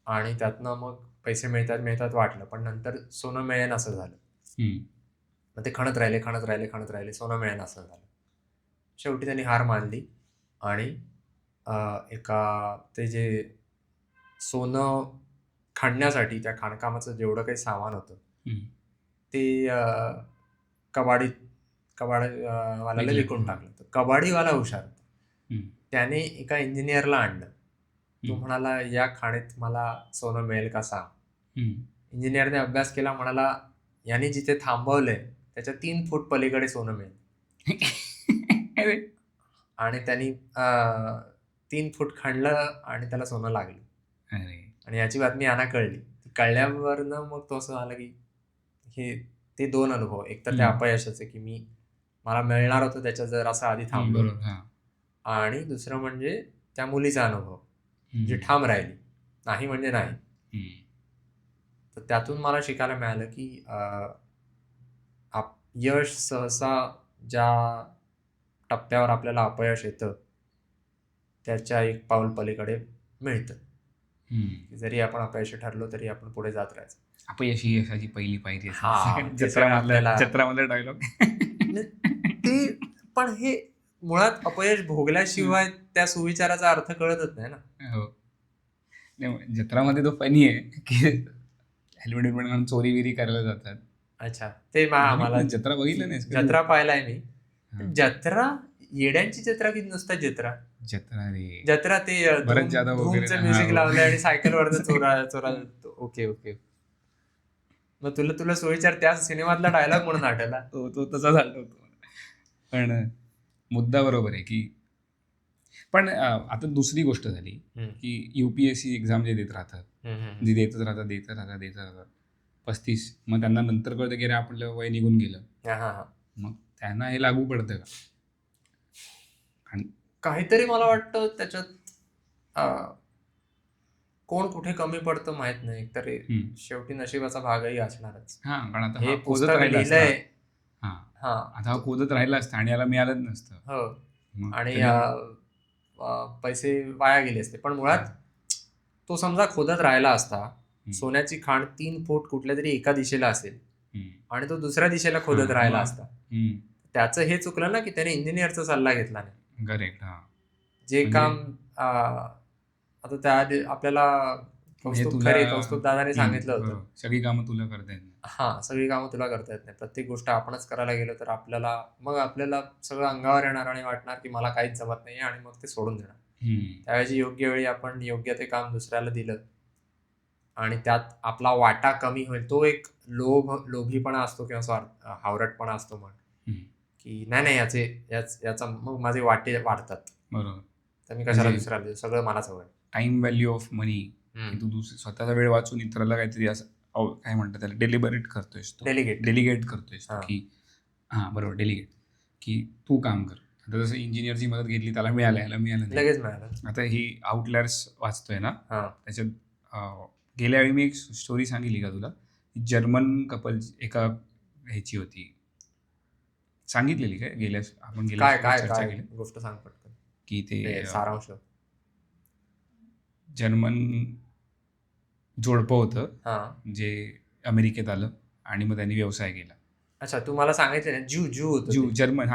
आणि त्यातनं मग पैसे मिळतात वाटलं, पण नंतर सोनं मिळेन असं झालं. मग ते खणत राहिले, सोनं मिळेन असं झालं. शेवटी त्यांनी हार मानली आणि एका ते जे सोनं खाणण्यासाठी त्या खाणकामाचं जेवढं काही सामान होतं ते कबाडीवाल्याला विकून टाकलं. तर कबाडीवाला हुशार होता, त्याने एका इंजिनियरला आणलं. तो म्हणाला या खाणीत मला सोनं मिळेल का सांग. इंजिनियरने अभ्यास केला, म्हणाला याने जिथे थांबवलंय त्याच्या 3 फूट पलीकडे सोनं मिळेल. आणि त्यांनी 3 फूट खणलं आणि त्याला सोनं लागलं. आणि याची बातमी यांना कळल्यावरनं मग तो असं झालं की हे ते 2 अनुभव, एक तर त्या अपयशाचे की मला मिळणार होतं त्याच्या जर असं आधी थांबलो, आणि दुसरं म्हणजे त्या मुलीचा अनुभव जी ठाम राहिली, नाही म्हणजे नाही. तर त्यातून मला शिकायला मिळालं की यश सहसा ज्या टप्प्यावर आपल्याला अपयश येतं त्याच्या एक पाऊल पलीकडे मिळतं. जरी आपण अपयशी ठरलो तरी आपण पुढे जात राहायचं. अपयश ही यशाची पहिली पायरी आहे. जत्रामधला डायलॉग. ते पण हे मुळात अपयश भोगल्याशिवाय त्या सुविचाराचा अर्थ कळतच नाही ना. हो, जत्रामध्ये तो फनी आहे की हेल्मेट म्हणून चोरी विरी करायला जातात. अच्छा, ते मला जत्रा बघितलं नाही? जत्रा पाहिलाय मी. जत्रा येड्यांची जत्रा की नुसता जत्रा ते धूमचं म्युझिक लावलंय आणि सायकलवरनं चोरा. ओके. मग तुला सुविचार त्या सिनेमातला डायलॉग म्हणून आठवला. तो तसाच आठवतो. पण मुद्दा बरोबर आहे की पण आता दुसरी गोष्ट झाली की UPSC एक्झाम जे देत राहतात, जे देतच राहतात 35, मग त्यांना नंतर कळतं की अरे आपलं वय निघून गेलं, मग त्यांना हे लागू पडतं का? काहीतरी मला वाटतं त्याच्यात कोण कुठे कमी पडतं माहित नाही, तरी शेवटी नशिबाचा भागही असणारच. कारण आता हे पुस्तक लिहिलंय, आता खोदत राहिला असतं आणि याला मिळालंच नसतं. हो, आणि पैसे वाया गेले असते. पण मुळात तो समजा खोदत राहिला असता, सोन्याची खाण 3 फूट कुठल्या तरी एका दिशेला असेल आणि तो दुसऱ्या दिशेला खोदत राहिला असता, त्याचं हे चुकलं ना की त्याने इंजिनियरचा सल्ला घेतला नाही. करेक्ट. जे काम आता त्या आपल्याला कौस्तुभ दादाने सांगितलं होतं, सगळी कामं तुला करता येत नाही. सगळी कामं तुला करता येत नाही. प्रत्येक गोष्ट आपणच करायला गेलो तर आपल्याला सगळं अंगावर येणार आणि वाटणार की मला काहीच जमत नाही, आणि मग ते सोडून देणार. त्याऐवजी योग्य वेळी आपण योग्य ते काम दुसऱ्याला दिलं आणि त्यात आपला वाटा कमी होईल. तो एक लोभीपणा असतो किंवा हावरटपणा असतो मग, की नाही याचा मग माझे वाटे वाढतात, बरोबर, तर मी कशाला दुसऱ्याला देऊ, सगळं मलाच हवंय. टाइम व्हॅल्यू ऑफ मनी, तू स्वतःचा वेळ वाचून इतराला काहीतरी असं काय म्हणतात त्याला, डेलिबरेट करतोयस, डेलिगेट करतोयस की बरोबर, डेलिगेट, की तू काम कर. आता जसं इंजिनियरची मदत घेतली, त्याला मिळालं लगेच मिळालं. आता ही आउटलायर्स वाचतोय ना, त्याच्यात गेल्या वेळी मी एक स्टोरी सांगितली का तुला, जर्मन कपल एका ह्याची होती, सांगितलेली काय गेल्या आपण चर्चा केली गोष्ट सांग पटकन, की ते सारांश. जर्मन जोडपं होतं जे अमेरिकेत आलं आणि मग त्यांनी व्यवसाय केला. अच्छा, तू मला सांगितलं ना, जर्मन,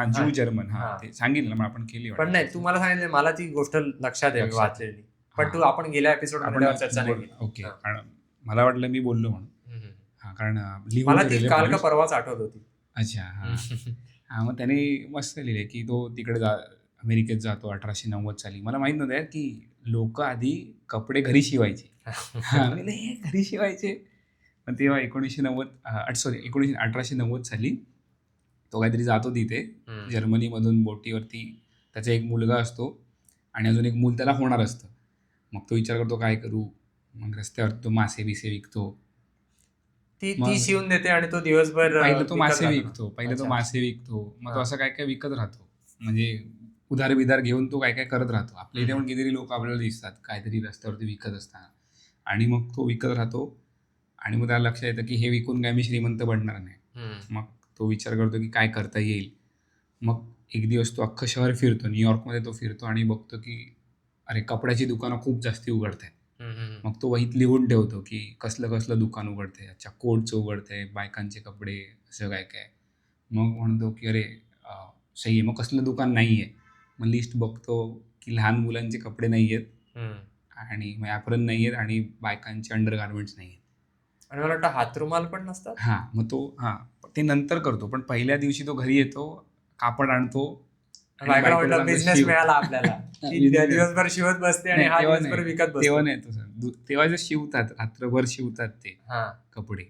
ते सांगितलं मग आपण केली, पण नाही, तू मला सांगितलं, मला ती गोष्ट लक्षात आहे, वाचलेली, पण तू आपण गेल्या एपिसोड चर्चा नाही केली. ओके, कारण मला वाटलं मी बोललो म्हणून. कारण मला ती काल का परवाच आठवत होती. अच्छा, मग त्याने मस्त लिहिले की तो तिकडे अमेरिकेत जातो 1890 साली. मला माहित नव्हतं की लोक आधी कपडे घरी शिवायचे. घरी शिवायचे. पण तेव्हा 1890 साली तो काहीतरी जातो तिथे जर्मनीमधून बोटीवरती. त्याचा एक मुलगा असतो आणि अजून एक मूल त्याला होणार असतं. मग तो विचार करतो काय करू, मग रस्त्यावर तो मासे बिसे विकतो. ती शिवून देते आणि तो दिवसभर पहिलं तो मासे विकतो. मग तो असं काय काय विकत राहतो, म्हणजे उधार बिधार घेऊन तो काय काय करत राहतो. आपल्या इथे पण कितीतरी लोक आपल्याला दिसतात काहीतरी रस्त्यावरती विकत असताना. आणि मग तो विकत राहतो आणि मग त्याला लक्षात येतं की हे विकून काय मी श्रीमंत बनणार नाही. मग तो विचार करतो की काय करता येईल. मग एक दिवस तो अख्खं शहर फिरतो, न्यूयॉर्कमध्ये तो फिरतो आणि बघतो की अरे कपड्याची दुकानं खूप जास्ती उघडत आहेत. मग तो वहीत लिहून ठेवतो की कसलं दुकान उघडते, अच्छा कोटचं उघडते, बायकांचे कपडे, असं काय काय. मग म्हणतो की अरे सही आहे, मग कसलं दुकान नाही आहे. मग लिस्ट बघतो की लहान मुलांचे कपडे नाही आहेत आणि ॲप्रन नाही आहेत आणि बायकांचे अंडर गार्मेंट्स नाही आहेत. आणि मला वाटतं हातरुमाल पण नसतात. मग तो ते नंतर करतो, पण पहिल्या दिवशी तो घरी येतो, कापड आणतो. बिझनेस मिळाला आपल्याला. दिवसभर शिवत बसते आणि हा दिवसभर विकत बसतो. तेव्हा नाही तसं. तेव्हा जे शिवतात, रात्रभर शिवतात ते कपडे,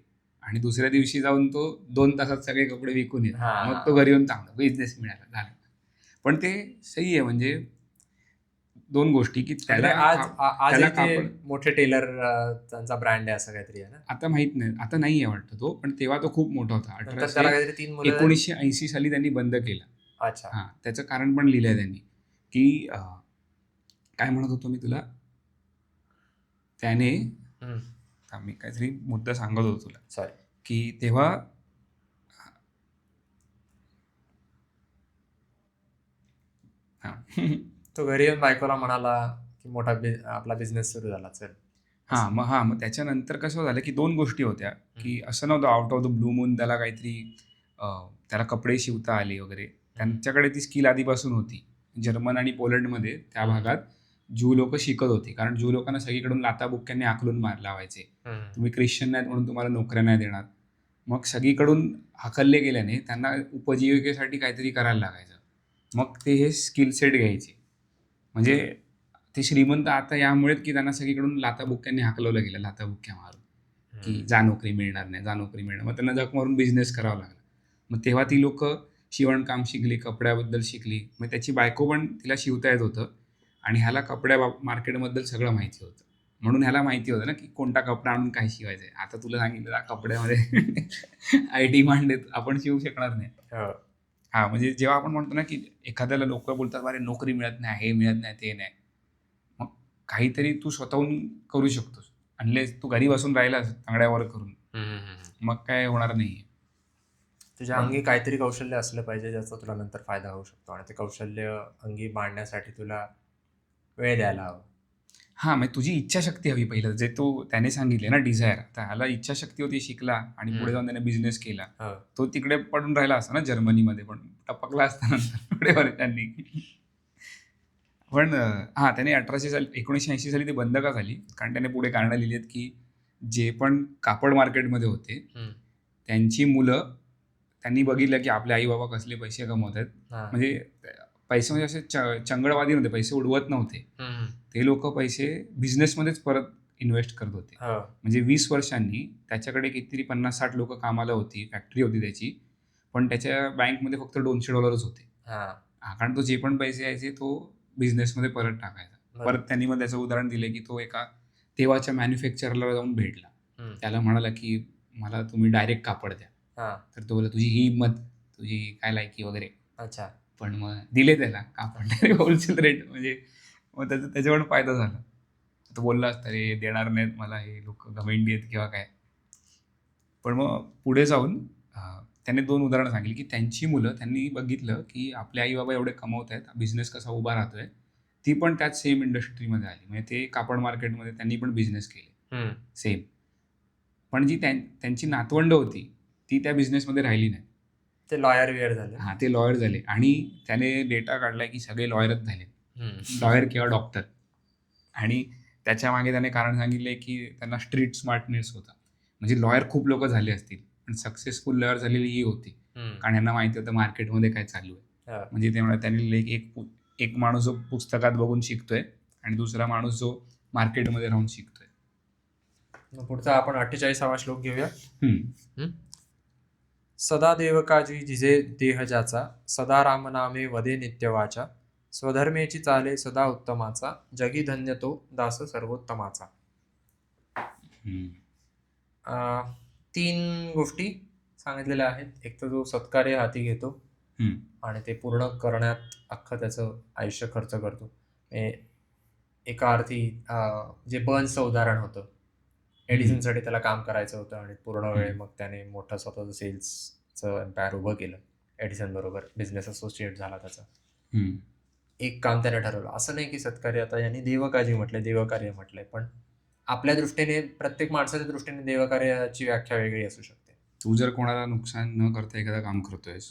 आणि दुसऱ्या दिवशी जाऊन तो 2 तासात सगळे कपडे विकून येतो. मग तो घरी येऊन चांगला बिझनेस मिळाला झाला. पण ते सही आहे, म्हणजे 2 गोष्टी की त्याला आज मोठे टेलर त्यांचा ब्रँड आहे असं काहीतरी आहे ना. आता माहित नाही, आता नाही आहे वाटतं तो, पण तेव्हा तो खूप मोठा होता. 1980 साली त्यांनी बंद केला. अच्छा, त्याचं कारण पण लिहिलंय त्यांनी की काय म्हणत होतो मी तुला, त्याने मी काहीतरी मुद्दा सांगत होतो तुला, सॉरी, की तेव्हा तो घरी येऊन बायकोला म्हणाला की मोठा आपला बिझनेस सुरू झाला, चल. मग त्याच्यानंतर कसं झालं की 2 गोष्टी होत्या, की असं नव्हतं out of the blue moon त्याला काहीतरी त्याला कपडे शिवता आले वगैरे. त्यांच्याकडे ती स्किल आधीपासून होती. जर्मन आणि पोलंडमध्ये त्या भागात ज्यू लोक शिकत होती, कारण ज्यू लोकांना सगळीकडून लाथाबुक्क्यांनी हाकलून लावायचे. तुम्ही ख्रिश्चन नाहीत म्हणून तुम्हाला नोकऱ्या नाही देणार. मग सगळीकडून हाकलले गेल्याने त्यांना उपजीविकेसाठी काहीतरी करायला लागायचं. मग ते हे स्किल सेट घ्यायचे. म्हणजे ते श्रीमंत आता यामुळेच की त्यांना सगळीकडून लाथाबुक्क्यांनी हाकलवलं गेलं, लाथाबुक्क्या मारून, की जा नोकरी मिळणार नाही, जा नोकरी मिळणार. मग त्यांना जग मारून बिझनेस करावा लागला. मग तेव्हा ती लोक शिवणकाम शिकली, कपड्याबद्दल शिकली. मग त्याची बायको पण तिला शिवता येत होतं, आणि ह्याला कपड्या मार्केटबद्दल सगळं माहिती होतं, म्हणून ह्याला माहिती होतं ना की कोणता कपडा आणून काय शिवायचं आहे. आता तुला सांगितलं कपड्यामध्ये आय डिमांड आपण शिवू शकणार नाही. हा, म्हणजे जेव्हा आपण म्हणतो ना की एखाद्याला लोक बोलतात अरे नोकरी मिळत नाही, हे मिळत नाही, ते नाही, मग काहीतरी तू स्वतःहून करू शकतोस. अनलेस तू घरी बसून राहिलास तांगड्यावर करून, मग काय होणार नाही. तुझ्या अंगी काहीतरी कौशल्य असलं पाहिजे ज्याचा तुला नंतर फायदा होऊ शकतो, आणि ते कौशल्य अंगी मांडण्यासाठी तुला वेळ द्यायला हवा. हां, म्हणजे तुझी इच्छाशक्ती हवी पहिलं, जे तू त्याने सांगितले ना डिझायर. तर ह्याला इच्छाशक्ती होती, शिकला आणि पुढे जाऊन त्याने बिझनेस केला. तो तिकडे पडून राहिला असता ना जर्मनीमध्ये, पण टपकला असता नंतर पुढे वर्षांनी. पण हां, त्याने 1980 साली ते बंद का झाली? कारण त्याने पुढे कारणं लिहिली आहेत की जे पण कापड मार्केटमध्ये होते त्यांची मुलं त्यांनी बघितलं की आपले आई बाबा कसले पैसे कमवत आहेत. म्हणजे पैसे म्हणजे असे चंगळवादी नव्हते, पैसे उडवत नव्हते. ते लोक पैसे बिझनेसमध्येच परत इन्व्हेस्ट करत होते. म्हणजे 20 वर्षांनी त्याच्याकडे कितीतरी 50-60 लोक कामाला होती, फॅक्टरी होती त्याची, पण त्याच्या बँकमध्ये फक्त $200 होते. कारण तो जे पण पैसे यायचे तो बिझनेसमध्ये परत टाकायचा. परत त्यांनी मग त्याचं उदाहरण दिलं की तो एका तेव्हाच्या मॅन्युफॅक्चररला जाऊन भेटला. त्याला म्हणाला की मला तुम्ही डायरेक्ट कापड द्या. तर तो बोला तुझी ही हिंमत, तुझी काय लायकी वगैरे. अच्छा. पण मग दिले त्याला कापड होलसेल रेट, म्हणजे मग त्याच्यावर फायदा झाला. तो बोलला असता रे देणार नाहीत मला हे लोक, घमेंडी आहेत किंवा काय. पण मग पुढे जाऊन त्याने 2 उदाहरणं सांगितली की त्यांची मुलं त्यांनी बघितलं की आपले आई बाबा एवढे कमवत आहेत, बिझनेस कसा उभा राहतोय, ती पण त्याच सेम इंडस्ट्रीमध्ये आली. म्हणजे ते कापड मार्केटमध्ये त्यांनी पण बिझनेस केले सेम. पण जी त्यांची नातवंड होती ती त्या बिझनेसमध्ये राहिली नाही. ते लॉयर वेअर झाले. हां, ते लॉयर झाले आणि त्याने डेटा काढलाय की सगळे लॉयरच झाले, लॉयर किंवा डॉक्टर. आणि त्याच्या मागे त्याने कारण सांगितले की त्यांना स्ट्रीट स्मार्टनेस होता. म्हणजे लॉयर खूप लोक झाले असतील, पण सक्सेसफुल लॉयर झालेली ही होती, कारण यांना माहिती होतं मार्केटमध्ये काय चालू आहे. म्हणजे त्यामुळे त्यांनी एक माणूस जो पुस्तकात बघून शिकतोय आणि दुसरा माणूस जो मार्केटमध्ये राहून शिकतोय. पुढचा आपण 48वा श्लोक घेऊया. सदा देवकाजी जिजे देह ज्याचा, सदा राम नामे वदे नित्यवाचा, स्वधर्मेची चाले सदा उत्तमाचा, जगी धन्य तो दास सर्वोत्तमाचा. 3 गोष्टी सांगितलेल्या आहेत. एक तर जो सत्कार्य हाती घेतो आणि ते पूर्ण करण्यात अख्खं त्याचं आयुष्य खर्च करतो. एका अर्थी जे बर्न्सचं उदाहरण होतं, एडिसनसाठी त्याला काम करायचं होतं आणि पूर्ण वेळ मग त्याने मोठं स्वतःचं सेल्सचं एम्पायर उभं केलं. एडिसन बरोबर बिझनेस असोसिएट झाला त्याचा. एक काम त्याने ठरवलं. असं नाही की सत्कार्य, आता यांनी देवकाजी म्हटलंय, देवकार्य म्हटलंय, पण आपल्या दृष्टीने, प्रत्येक माणसाच्या दृष्टीने देवकार्याची व्याख्या वेगळी असू शकते. तू जर कोणाला नुकसान न करता एखादं काम करतोयस,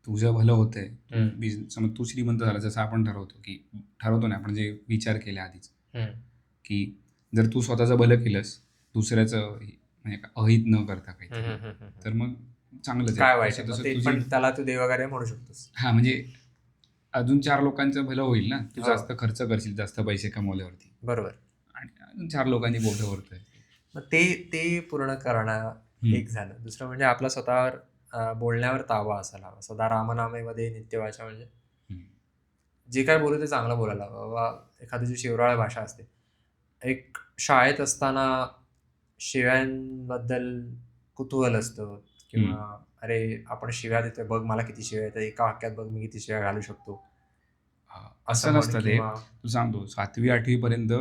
तुझं भलं होतंय, समज तू श्रीमंत झाला, जसं आपण ठरवतो ना आपण जे विचार केले आधीच, की जर तू स्वतःचं भलं केलंस दुसऱ्याचं म्हणजे अहित न करता काही, तर मग चांगलंच काय वाईट, पण त्याला तू देवकार्य म्हणू शकतोस. हा, म्हणजे अजून 4 लोकांचं भलं होईल ना, तू जास्त खर्च करशील जास्त पैसे कमवल्यावरती. बरोबर. आणि अजून 4 लोकांनी बोटं वरतोय. मग ते पूर्ण करणं एक झालं. दुसरं म्हणजे आपला स्वतःवर बोलण्यावर ताबा असायला हवा. सदा रामनामेमध्ये नित्यवाचा, म्हणजे जे काय बोलू ते चांगलं बोलायला हवं. बाबा एखादी जी शिवराळ भाषा असते, एक शाळेत असताना शिव्यांबद्दल कुतूहल असतं, किंवा अरे आपण शिव्या देतोय, बघ मला किती शिव्या येतात, एका वाक्यात बघ मी किती शिव्या घालू शकतो. असं नसतं ते. तू सांगतो 7वी-8वी पर्यंत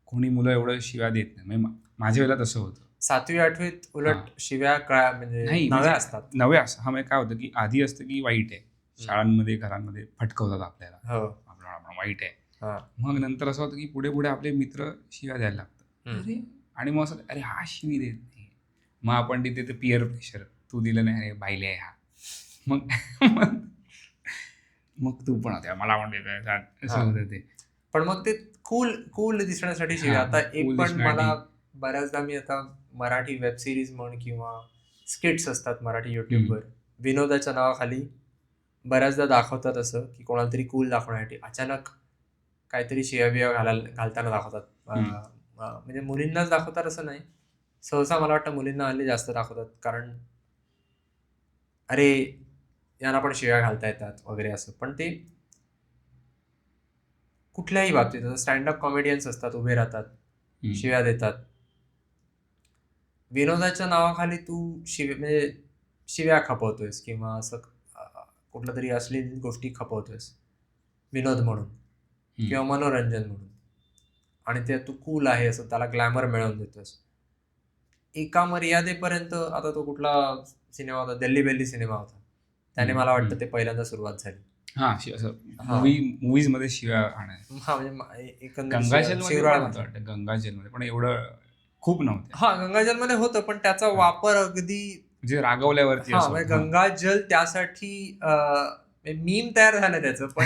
कोणी मुलं एवढं शिव्या देत नाही. म्हणजे माझ्या वेळेला तसं होतं. 7वी-8वीत उलट शिव्या म्हणजे नव्या असतात. नव्या असं. हा, म्हणजे काय होतं की आधी असतं की वाईट आहे, शाळांमध्ये घरांमध्ये फटकवतात आपल्याला, आपलं वाईट आहे. मग नंतर असं होतं की पुढे पुढे आपले मित्र शिव्या द्यायला लागतात, आणि मग असं अरे हा शिवी देत नाही, मग आपण तिथे ते पिअर प्रेशर, तू दिलं नाही, अरे बाईले हा, मग तू पण होत्या मला म्हणते असं होतं ते. पण मग ते कूल दिसण्यासाठी शिव्या. आता एक पण मला बऱ्याचदा, मी आता मराठी वेब सिरीज म्हण किंवा स्किट्स असतात मराठी युट्यूबवर, विनोदाच्या नावाखाली बऱ्याचदा दाखवतात असं की कोणाला तरी कूल दाखवण्यासाठी अचानक काहीतरी शिव्या घालताना दाखवतात. म्हणजे मुलींनाच दाखवतात असं नाही, सहसा मला वाटतं मुलींना हल्ली जास्त दाखवतात, कारण अरे यांना पण शिव्या घालता येतात वगैरे असं. पण ते कुठल्याही बाबतीत. स्टँडअप कॉमेडियन्स असतात, उभे राहतात, शिव्या देतात. विनोदाच्या नावाखाली तू म्हणजे शिव्या खपवतोयस किंवा असं कुठलं तरी अश्लील गोष्टी खपवतोयस विनोद म्हणून किंवा मनोरंजन म्हणून, आणि ते तू कूल आहे असं त्याला ग्लॅमर मिळवून देतोस. एका मर्यादेपर्यंत. आता तो कुठला सिनेमा होता, दिल्ली बेल्ली सिनेमा होता, त्याने मला वाटतं ते पहिल्यांदा सुरुवात झाली. मूवीज मध्ये शिव्या म्हणजे गंगाजल मध्ये पण एवढं खूप नव्हतं. गंगाजल मध्ये होतं, पण त्याचा वापर अगदी म्हणजे रागवल्यावरती. गंगाजल त्यासाठी मीम तयार झालं त्याचं, पण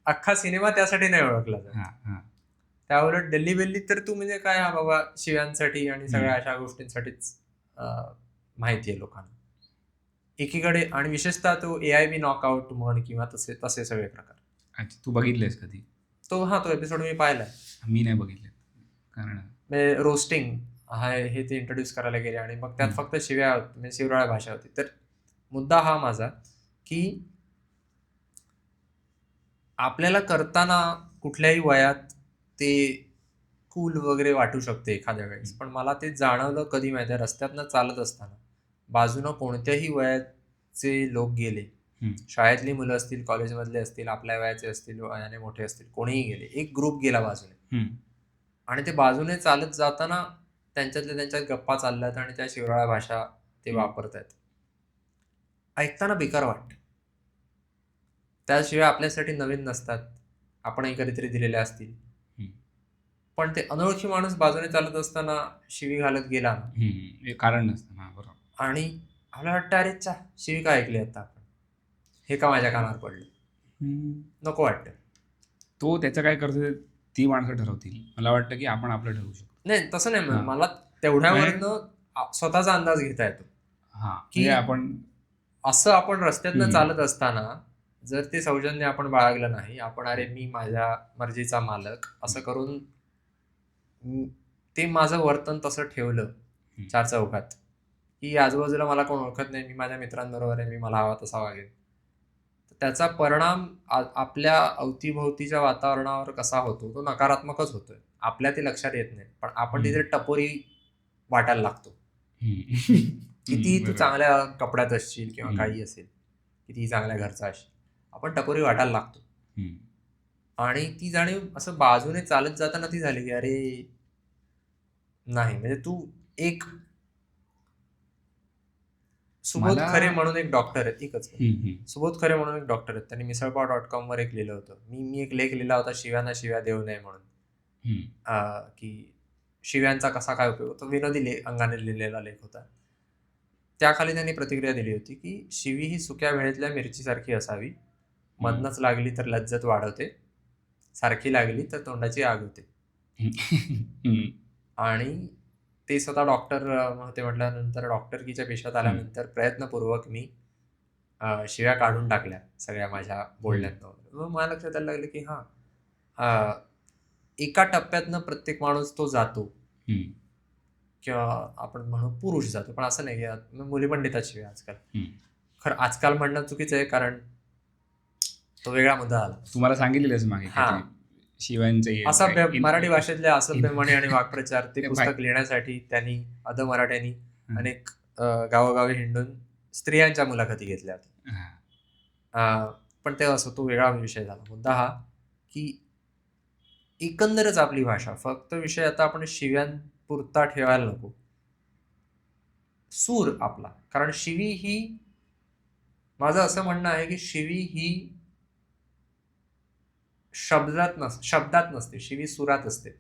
अख्खा सिनेमा त्यासाठी नाही ओळखला जात. त्याउलट दिल्ली बेल्ली तर तू म्हणजे काय, हा बाबा शिव्यांसाठी आणि सगळ्या अशा गोष्टींसाठीच माहिती आहे लोकांना एकीकडे. आणि विशेषतः तो AIB नॉकआउट म्हण किंवा तसे सगळे प्रकार. अच्छा, तू बघितलेस कधी तो? तो एपिसोड मी पाहिलाय. मी नाही बघितले, कारण रोस्टिंग हे ते इंट्रोड्यूस करायला गेले आणि मग त्यात फक्त शिव्या, म्हणजे शिवराळ भाषा होती. तर मुद्दा हा माझा की आपल्याला करताना कुठल्याही वयात ते कूल वगैरे वाटू शकते एखाद्या वेळेस, पण मला ते जाणवलं कधी माहिती आहे, रस्त्यातनं चालत असताना बाजूनं कोणत्याही वयाचे लोक गेले, शाळेतली मुलं असतील, कॉलेजमधले असतील, आपल्या वयाचे असतील, वयाने मोठे असतील, कोणीही गेले, एक ग्रुप गेला बाजूने, आणि ते बाजूने चालत जाताना त्यांच्यातल्या त्यांच्यात गप्पा चालल्यात आणि त्या शिवराळ भाषा ते वापरतायत. ऐकताना बेकार वाटतं. त्याशिवाय आपल्यासाठी नवीन नसतात, आपणही कधीतरी दिलेल्या असतील, पण ते अनोळखी माणूस बाजूने चालत असताना शिवी घालत गेला ना, कारण नसतं. बरोबर. आणि आपल्याला वाटतं, अरे चा शिवी का ऐकली आता आपण, हे का माझ्या कानावर पडलं, नको वाटतं. तो त्याचं काय करतो ती माणसं ठरवतील. मला वाटतं की आपण आपलं ठरवू शकतो. नाही, तसं नाही. मला तेवढ्यावरनं स्वतःचा अंदाज घेता येतो की आपण रस्त्यातनं चालत असताना जर ते सौजन्य आपण बाळगलं नाही, आपण अरे मी माझ्या मर्जीचा मालक असं करून ते माझं वर्तन तसं ठेवलं चार चौकात, की आजूबाजूला मला कोण ओळखत नाही, मी माझ्या मित्रांबरोबर आहे, मी मला हवा तसा वागेल, तर त्याचा परिणाम आपल्या अवतीभोवतीच्या वातावरणावर कसा होतो, तो नकारात्मकच होतोय. आपल्या ते लक्षात येत नाही, पण आपण तिथे टपोरी वाटायला लागतो. कितीही तू चांगल्या कपड्यात असशील किंवा काही असेल, कितीही चांगल्या घरचा असशील, आपण टपोरी वाटायला लागतो. आणि ती जाणीव असं बाजूने चालत जाताना ती झाली की अरे नाही, म्हणजे तू एक सुबोध खरे म्हणून एक डॉक्टर आहेत, सुबोध खरे म्हणून एक डॉक्टर आहेत, त्यांनी मिसळपाव.com वर एक लिहिलं होतं. मी एक लेख लिहिला होता, शिव्यांना शिव्या देऊ नये म्हणून, की शिव्यांचा कसा काय उपयोग होतो, विनोदी अंगाने लिहिलेला लेख होता. त्याखाली त्यांनी प्रतिक्रिया दिली होती की शिवी ही सुक्या वेळेतल्या मिरचीसारखी असावी, मधनच लागली तर लज्जत वाढवते, सारखी लागली तर तोंडाची आग होते. आणि ते स्वतः डॉक्टर होते म्हटल्यानंतर, डॉक्टरकीच्या पेशात आल्यानंतर प्रयत्नपूर्वक मी शिव्या काढून टाकल्या सगळ्या माझ्या बोलण्यातनं. मग मला लक्षात यायला लागलं की एका टप्प्यातनं प्रत्येक माणूस तो जातो, किंवा आपण म्हणू पुरुष जातो, पण असं नाही की मुली पण देतात शिव्या आजकाल. खरं आजकाल म्हणणं चुकीचं आहे, कारण तो वेगळा मुद्दा आला. तुम्हाला सांगितलेलंच मागे शिवांचे असभ्य मराठी भाषेतले असभ्य म्हणी आणि वाक्प्रचार ते पुस्तक लिहिण्यासाठी त्यांनी मराठ्यांनी अनेक गावोगावी हिंडून स्त्रियांच्या मुलाखती घेतल्या होत्या. पण ते असं तो वेगळा विषय झाला. मुद्दा हा की एकंदरच आपली भाषा, फक्त विषय आता आपण शिव्यांपुरता ठेवायला नको, सूर आपला. कारण शिवी ही, माझं असं म्हणणं आहे की शिवी ही शब्दात नसते, शिवी सुरात असते,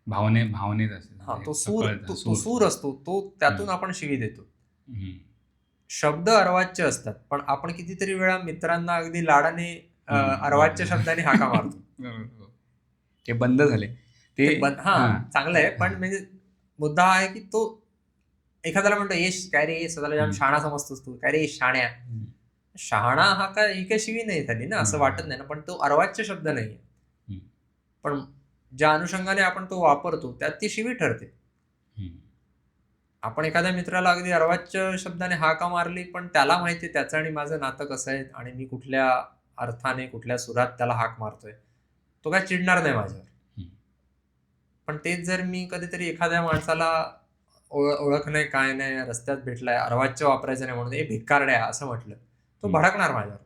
भावनेत असते. तो सूर असतो, तो त्यातून आपण शिवी देतो. शब्द अर्वाच्य असतात, पण आपण कितीतरी वेळा मित्रांना अगदी लाडाने अर्वाच्य शब्दाने हाका मारतो. ते बंद झाले ते. चांगलं आहे, पण म्हणजे मुद्दा हा आहे की तो एखाद्याला म्हणतो काय रे स्वतःला जाम शहाणा समजतोस तू, काय रे शाण्या. शहाणा हा काय, ही काही शिवी नाही झाली ना, असं वाटत नाही ना, पण तो अर्वाच्य शब्द नाहीये, पण ज्या अनुषंगाने आपण तो वापरतो त्यात ती शिवी ठरते. आपण एखाद्या मित्राला अगदी अर्वाच्य शब्दाने हाका मारली, पण त्याला माहिती त्याचं आणि माझं नातं कसं आहे आणि मी कुठल्या अर्थाने कुठल्या सुरात त्याला हाक मारतोय, तो काय चिडणार नाही माझ्यावर. पण तेच जर मी कधीतरी एखाद्या माणसाला ओळख नाही काय नाही, रस्त्यात भेटलाय, अर्वाच्य वापरायचं नाही म्हणून, हे भिकारड्या असं म्हटलं, तो भडकणार माझ्यावर.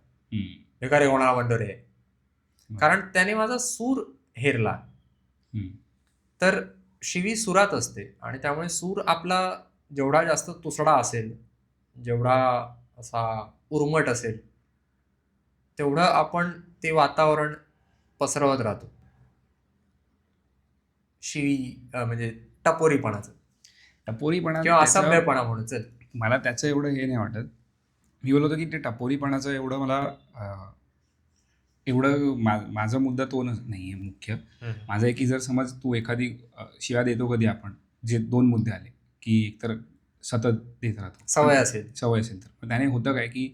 भिकारी कोणाला म्हणतो रे, कारण त्याने माझा सूर हेरला. तर शिवी सुरात असते, आणि त्यामुळे सूर आपला जेवढा जास्त तुसडा असेल, जेवढा असा उर्मट असेल, तेवढं आपण ते वातावरण पसरवत राहतो. शिवी म्हणजे टपोरीपणाचं किंवा असभ्यपणा म्हणून. चल, मला त्याचं एवढं हे नाही वाटत. मी बोलतो की ते टपोरीपणाचं एवढं मला एवढं माझा मुद्दा तो नाही आहे मुख्य. माझा आहे की जर समज तू एखादी शिव्या देतो कधी आपण, जे 2 मुद्दे आले की एकतर सतत देत राहतो, सवय असेल तर पण त्याने होतं काय की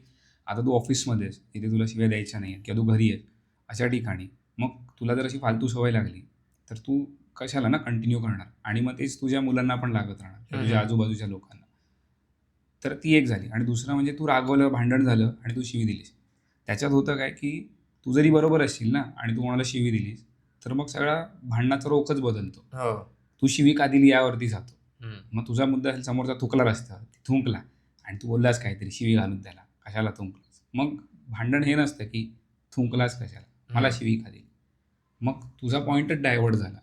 आता तू ऑफिसमध्ये आहेस, तिथे तुला शिव्या द्यायच्या नाही आहेत, किंवा तू घरी आहेस अशा ठिकाणी, मग तुला जर अशी फालतू सवय लागली तर तू कशाला ना कंटिन्यू करणार, आणि मग तेच तुझ्या मुलांना पण लागत राहणार, तुझ्या आजूबाजूच्या लोकांना. तर ती एक झाली. आणि दुसरं म्हणजे तू रागवलं, भांडण झालं आणि तू शिवी दिलीस. त्याच्यात होतं काय की तू जरी बरोबर असशील ना आणि तू कोणाला शिवी दिलीस तर मग सगळा भांडणाचा रोखच बदलतो. तू शिवी का दिली यावरती जातो. मग तुझा मुद्दा असेल समोरचा थुकला रस्त्यावर, थुंकला आणि तू बोललास काहीतरी शिवी घालून त्याला, कशाला थुंकलास. मग भांडण हे नसतं की थुंकलास कशाला, मला शिवी का दिली. मग तुझा पॉईंटच डायव्हर्ट झाला.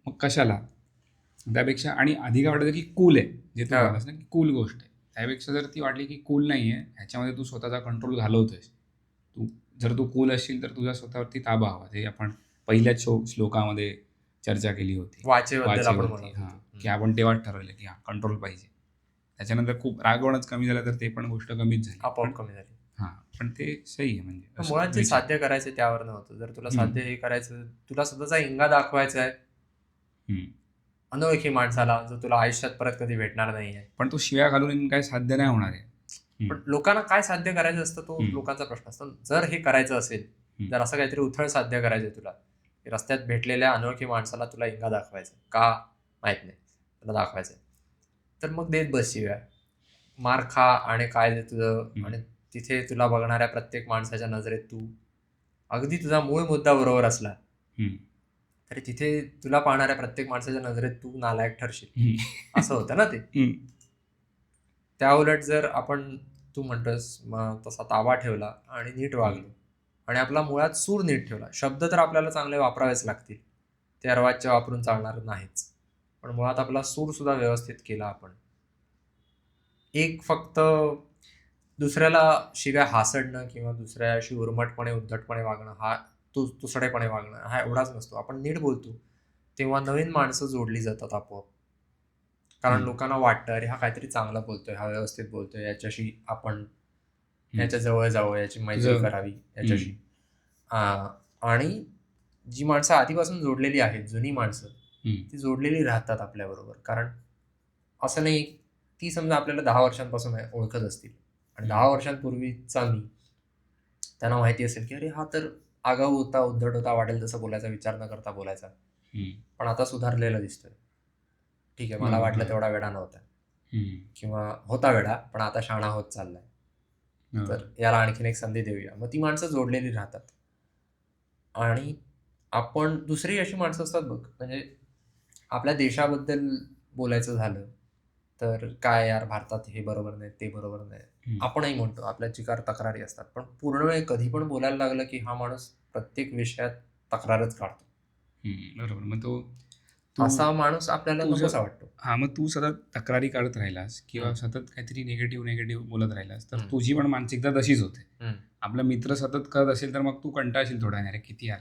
मग कशाला. त्यापेक्षा, आणि आधी काय वाटायचं की कूल आहे, जे तू बोललास ना की कूल गोष्ट आहे, त्यापेक्षा जर ती वाटली की कूल नाही आहे, ह्याच्यामध्ये तू स्वतःचा कंट्रोल घालवतोयस, जर तू कूल असशील तर तुझा स्वतःवरती ताबा हवा. ते आपण पहिल्याच श्लोकामध्ये चर्चा केली होती, वाचेवरती. की आपण तेव्हाच ठरवलं की कंट्रोल पाहिजे. त्याच्यानंतर खूप रागवणच कमी झालं तर ते पण गोष्ट कमीच झाली, आपोआप कमी झाली. पण ते सही आहे. म्हणजे मुळात जे साध्य करायचं त्यावर नव्हतं. जर तुला साध्य हे करायचं, तुला स्वतःचा हिंगा दाखवायचा आहे अनोळखी माणसाला, जो तुला आयुष्यात परत कधी भेटणार नाहीये, पण तो शिव्या घालून काय साध्य नाही होणार आहे. पण लोकांना काय साध्य करायचं असतं तो लोकांचा प्रश्न असतो. जर हे करायचं असेल, जर असं काहीतरी उथळ साध्य करायचंय तुला, रस्त्यात भेटलेल्या अनोळखी माणसाला तुला हिंगा दाखवायचा, का माहित नाही, तुला दाखवायचंय, तर मग देत बस शिव्या, मार खा आणि काय दे तुझं. आणि तिथे तुला बघणाऱ्या प्रत्येक माणसाच्या नजरेत तू अगदी तुझा मूळ मुद्दा बरोबर असला तरी तिथे तुला पाहणाऱ्या प्रत्येक माणसाच्या नजरेत तू नालायक ठरशील, असं होतं ना ते. त्या उलट जर आपण, तू म्हणतोस, तसा ताबा ठेवला आणि नीट वागलो आणि आपला मुळात सूर नीट ठेवला, शब्द तर आपल्याला चांगले वापरावेच लागतील, ते अर्वाच्य वापरून चालणार नाहीच, पण मुळात आपला सूर सुद्धा व्यवस्थित केला आपण. एक फक्त दुसऱ्याला शिव्या हासडणं किंवा दुसऱ्याशी उर्मटपणे उद्धटपणे वागणं, हा तुसडेपणे वागणं, हा एवढाच नसतो. आपण नीट बोलतो तेव्हा नवीन माणसं जोडली जातात आपोआप, कारण लोकांना वाटतं अरे हा काहीतरी चांगलं बोलतोय, हा व्यवस्थित बोलतोय, याच्याशी आपण याच्या जवळ जावं, याची मैत्री करावी याच्याशी. आणि जी माणसं आधीपासून जोडलेली आहेत, जुनी माणसं, ती जोडलेली राहतात आपल्याबरोबर. कारण असं नाही, ती समजा आपल्याला 10 वर्षांपासून ओळखत असतील आणि 10 वर्षांपूर्वीचा मी, त्यांना माहिती असेल की अरे हा तर आगाऊ होता, उद्धट होता, वाटेल तसं बोलायचा, विचार न करता बोलायचा, पण आता सुधारलेला दिसतोय. ठीक आहे, मला वाटलं तेवढा वेडा नव्हता, किंवा होता वेडा पण आता शहाणा होत चाललाय, तर याला आणखीन एक संधी देऊया. मग ती माणसं जोडलेली राहतात. आणि आपण दुसरी अशी माणसं असतात बघ, म्हणजे आपल्या देशाबद्दल बोलायचं झालं तर काय यार, भारतात हे बरोबर नाही, ते बरोबर नाही, आपणही म्हणतो, आपल्या चिकार तक्रारी असतात, पण पूर्ण वेळ कधी पण बोलायला लागलं की हा माणूस प्रत्येक विषयात तक्रारच काढतो. बरोबर. मग तो असा माणूस आपल्याला नकोसा वाटतो. मग तू सतत तक्रारी करत राहिलास किंवा सतत काहीतरी निगेटिव्ह बोलत राहिलास तर तुझी पण मानसिकता तशीच होते. आपला मित्र सतत करत असेल तर मग तू कंटाळशील थोडा, अरे किती यार,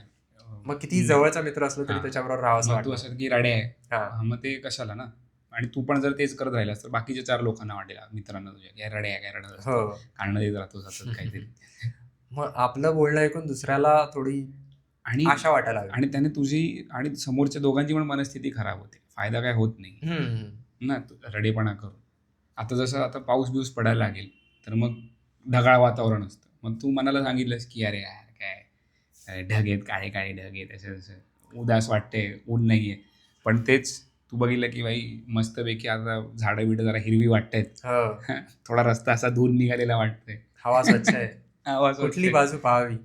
मग किती जवळचा मित्र असलो तरी त्याच्याबरोबर राहावं, तू असं की रडे आहे, मग ते कशाला ना. आणि तू पण जर तेच करत राहिलास तर बाकीच्या 4 लोकांना वाटेल, मित्रांना तुझ्या, काय रडे आहे, काय रडत असतो, कारणं देत राहतो सतत काहीतरी. मग आपलं बोलणं ऐकून दुसऱ्याला थोडी आणि आशा वाटायला लागली, आणि त्याने तुझी आणि समोरच्या दोघांची पण मनस्थिती खराब होते, फायदा काय होत नाही ना रडेपणा करून. आता जसं आता पाऊस बिऊस पडायला लागेल तर मग ढगाळ वातावरण असतं, मग तू मनाला सांगितलंस की अरे यार काय ढग आहेत, काळे काळे ढग आहेत, असं उदास वाटते, ऊन नाही आहे. पण तेच तू बघितलं की बाई मस्तपैकी आता झाडं बिडं जरा हिरवी वाटतायत, थोडा रस्ता असा धुवून निघालेला वाटतंय, हवा स्वच्छ आहे, कुठली बाजू पाहावी.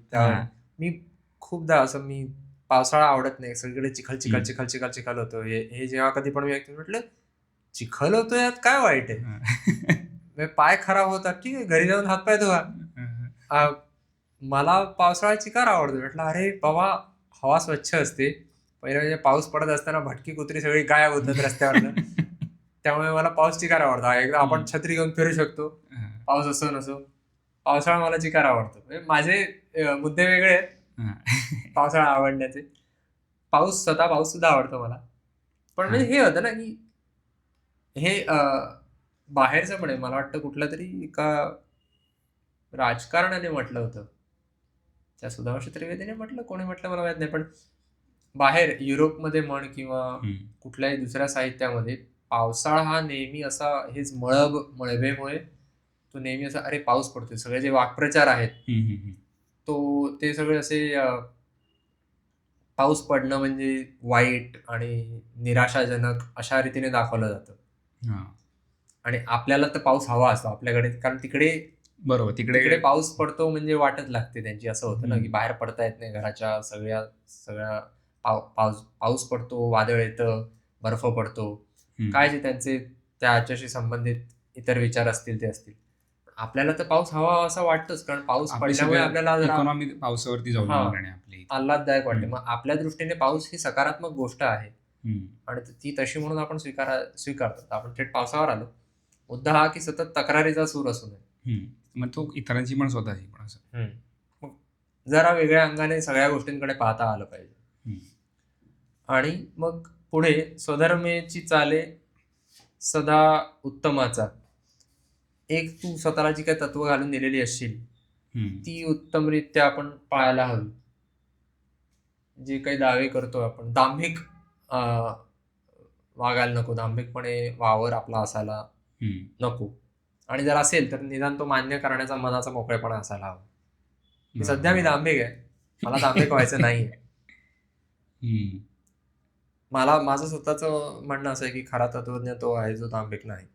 मी खूपदा असं, मी पावसाळा आवडत नाही, सगळीकडे चिखल चिखल चिखल चिखल चिखल होतो. हे जेव्हा कधी पण मी ऐकतो म्हटलं चिखल होतो यात काय वाईट आहे, पाय खराब होतात, ठीक आहे घरी जाऊन हातपाय धुवा. मला पावसाळा चिकार आवडतो. म्हटलं अरे बाबा हवा स्वच्छ असते. पहिलं म्हणजे पाऊस पडत असताना भटकी कुत्री सगळी गायब होतात रस्त्यावरनं. त्यामुळे मला पाऊस चिकार आवडतो. एकदा आपण छत्री घेऊन फिरू शकतो, पाऊस असो नसो. पावसाळा मला चिकार आवडतो. म्हणजे माझे मुद्दे वेगळे आहेत पावसाळा आवडण्याचे. पाऊस सुद्धा आवडतो मला. पण म्हणजे हे होतं ना की हे बाहेरचं पण आहे. मला वाटतं कुठल्या तरी एका राजकारणाने म्हटलं होतं, त्या सुधांशू त्रिवेदीने म्हटलं, कोणी म्हटलं मला माहित नाही, पण बाहेर युरोपमध्ये म्हण किंवा कुठल्याही दुसऱ्या साहित्यामध्ये पावसाळा हा नेहमी असा हेच मळभेमुळे तो नेहमी असा अरे पाऊस पडतोय, सगळे जे वाक्प्रचार आहेत ते सगळे असे पाऊस पडणं म्हणजे वाईट आणि निराशाजनक अशा रीतीने दाखवलं जातं. आणि आपल्याला तर पाऊस हवा असतो आपल्याकडे, कारण तिकडे बरोबर तिकडे पाऊस पडतो म्हणजे वाटच लागते त्यांची. असं होतं ना की बाहेर पडता येत नाही घराच्या, सगळ्या पाऊस पडतो, वादळ येतं, बर्फ पडतो, काय जे त्यांचे त्याच्याशी संबंधित इतर विचार असतील ते असतील. आपल्याला तर पाऊस हवा असं वाटतंच, कारण पाऊस पडल्यामुळे आपल्याला इकॉनॉमी पावसावरती जाऊन आल्हाददायक वाटते. मग आपल्या दृष्टीने पाऊस ही सकारात्मक गोष्ट आहे आणि ती तशी म्हणून आपण स्वीकारतो. आपण थेट पावसावर आलो. मुद्दा हा की सतत तक्रारीचा सूर असू नये. मग तो इतरांची पण स्वतःची पण असं मग जरा वेगळ्या अंगाने सगळ्या गोष्टींकडे पाहता आलं पाहिजे. आणि मग पुढे स्वधर्मेची चाले सदा उत्तमाचा. एक तू स्वतःला जी काही तत्व घालून दिलेली असशील ती उत्तमरित्या आपण पाळायला हवी. जे काही दावे करतो आपण, दांभिक वागायला नको, दांभिकपणे वावर आपला असायला नको. आणि जर असेल तर निदान तो मान्य करण्याचा मनाचा मोकळेपणा असायला हवा. सध्या मी दांभिक आहे, मला दांभिक व्हायचं नाहीये. माझं स्वतःचं म्हणणं असं आहे की खरा तत्वज्ञ तो आहे जो दांभिक नाही.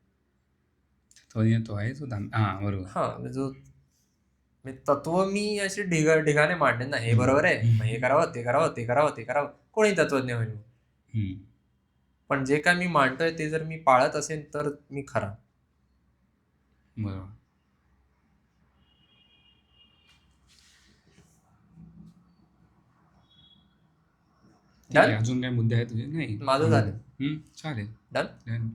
बरोबर. जो तत्व मी अशी ढिगाने मांडणे ना, हे बरोबर आहे, हे करावं, ते करावं, ते करावं, ते करावं, कोणी तत्वज्ञ होईल. पण जे काय मी मांडतोय ते जर मी पाळत असेल तर मी खरा. बरोबर. अजून काय मुद्दे आहेत तुझे? नाही, माझं झालं. चालेल. डन.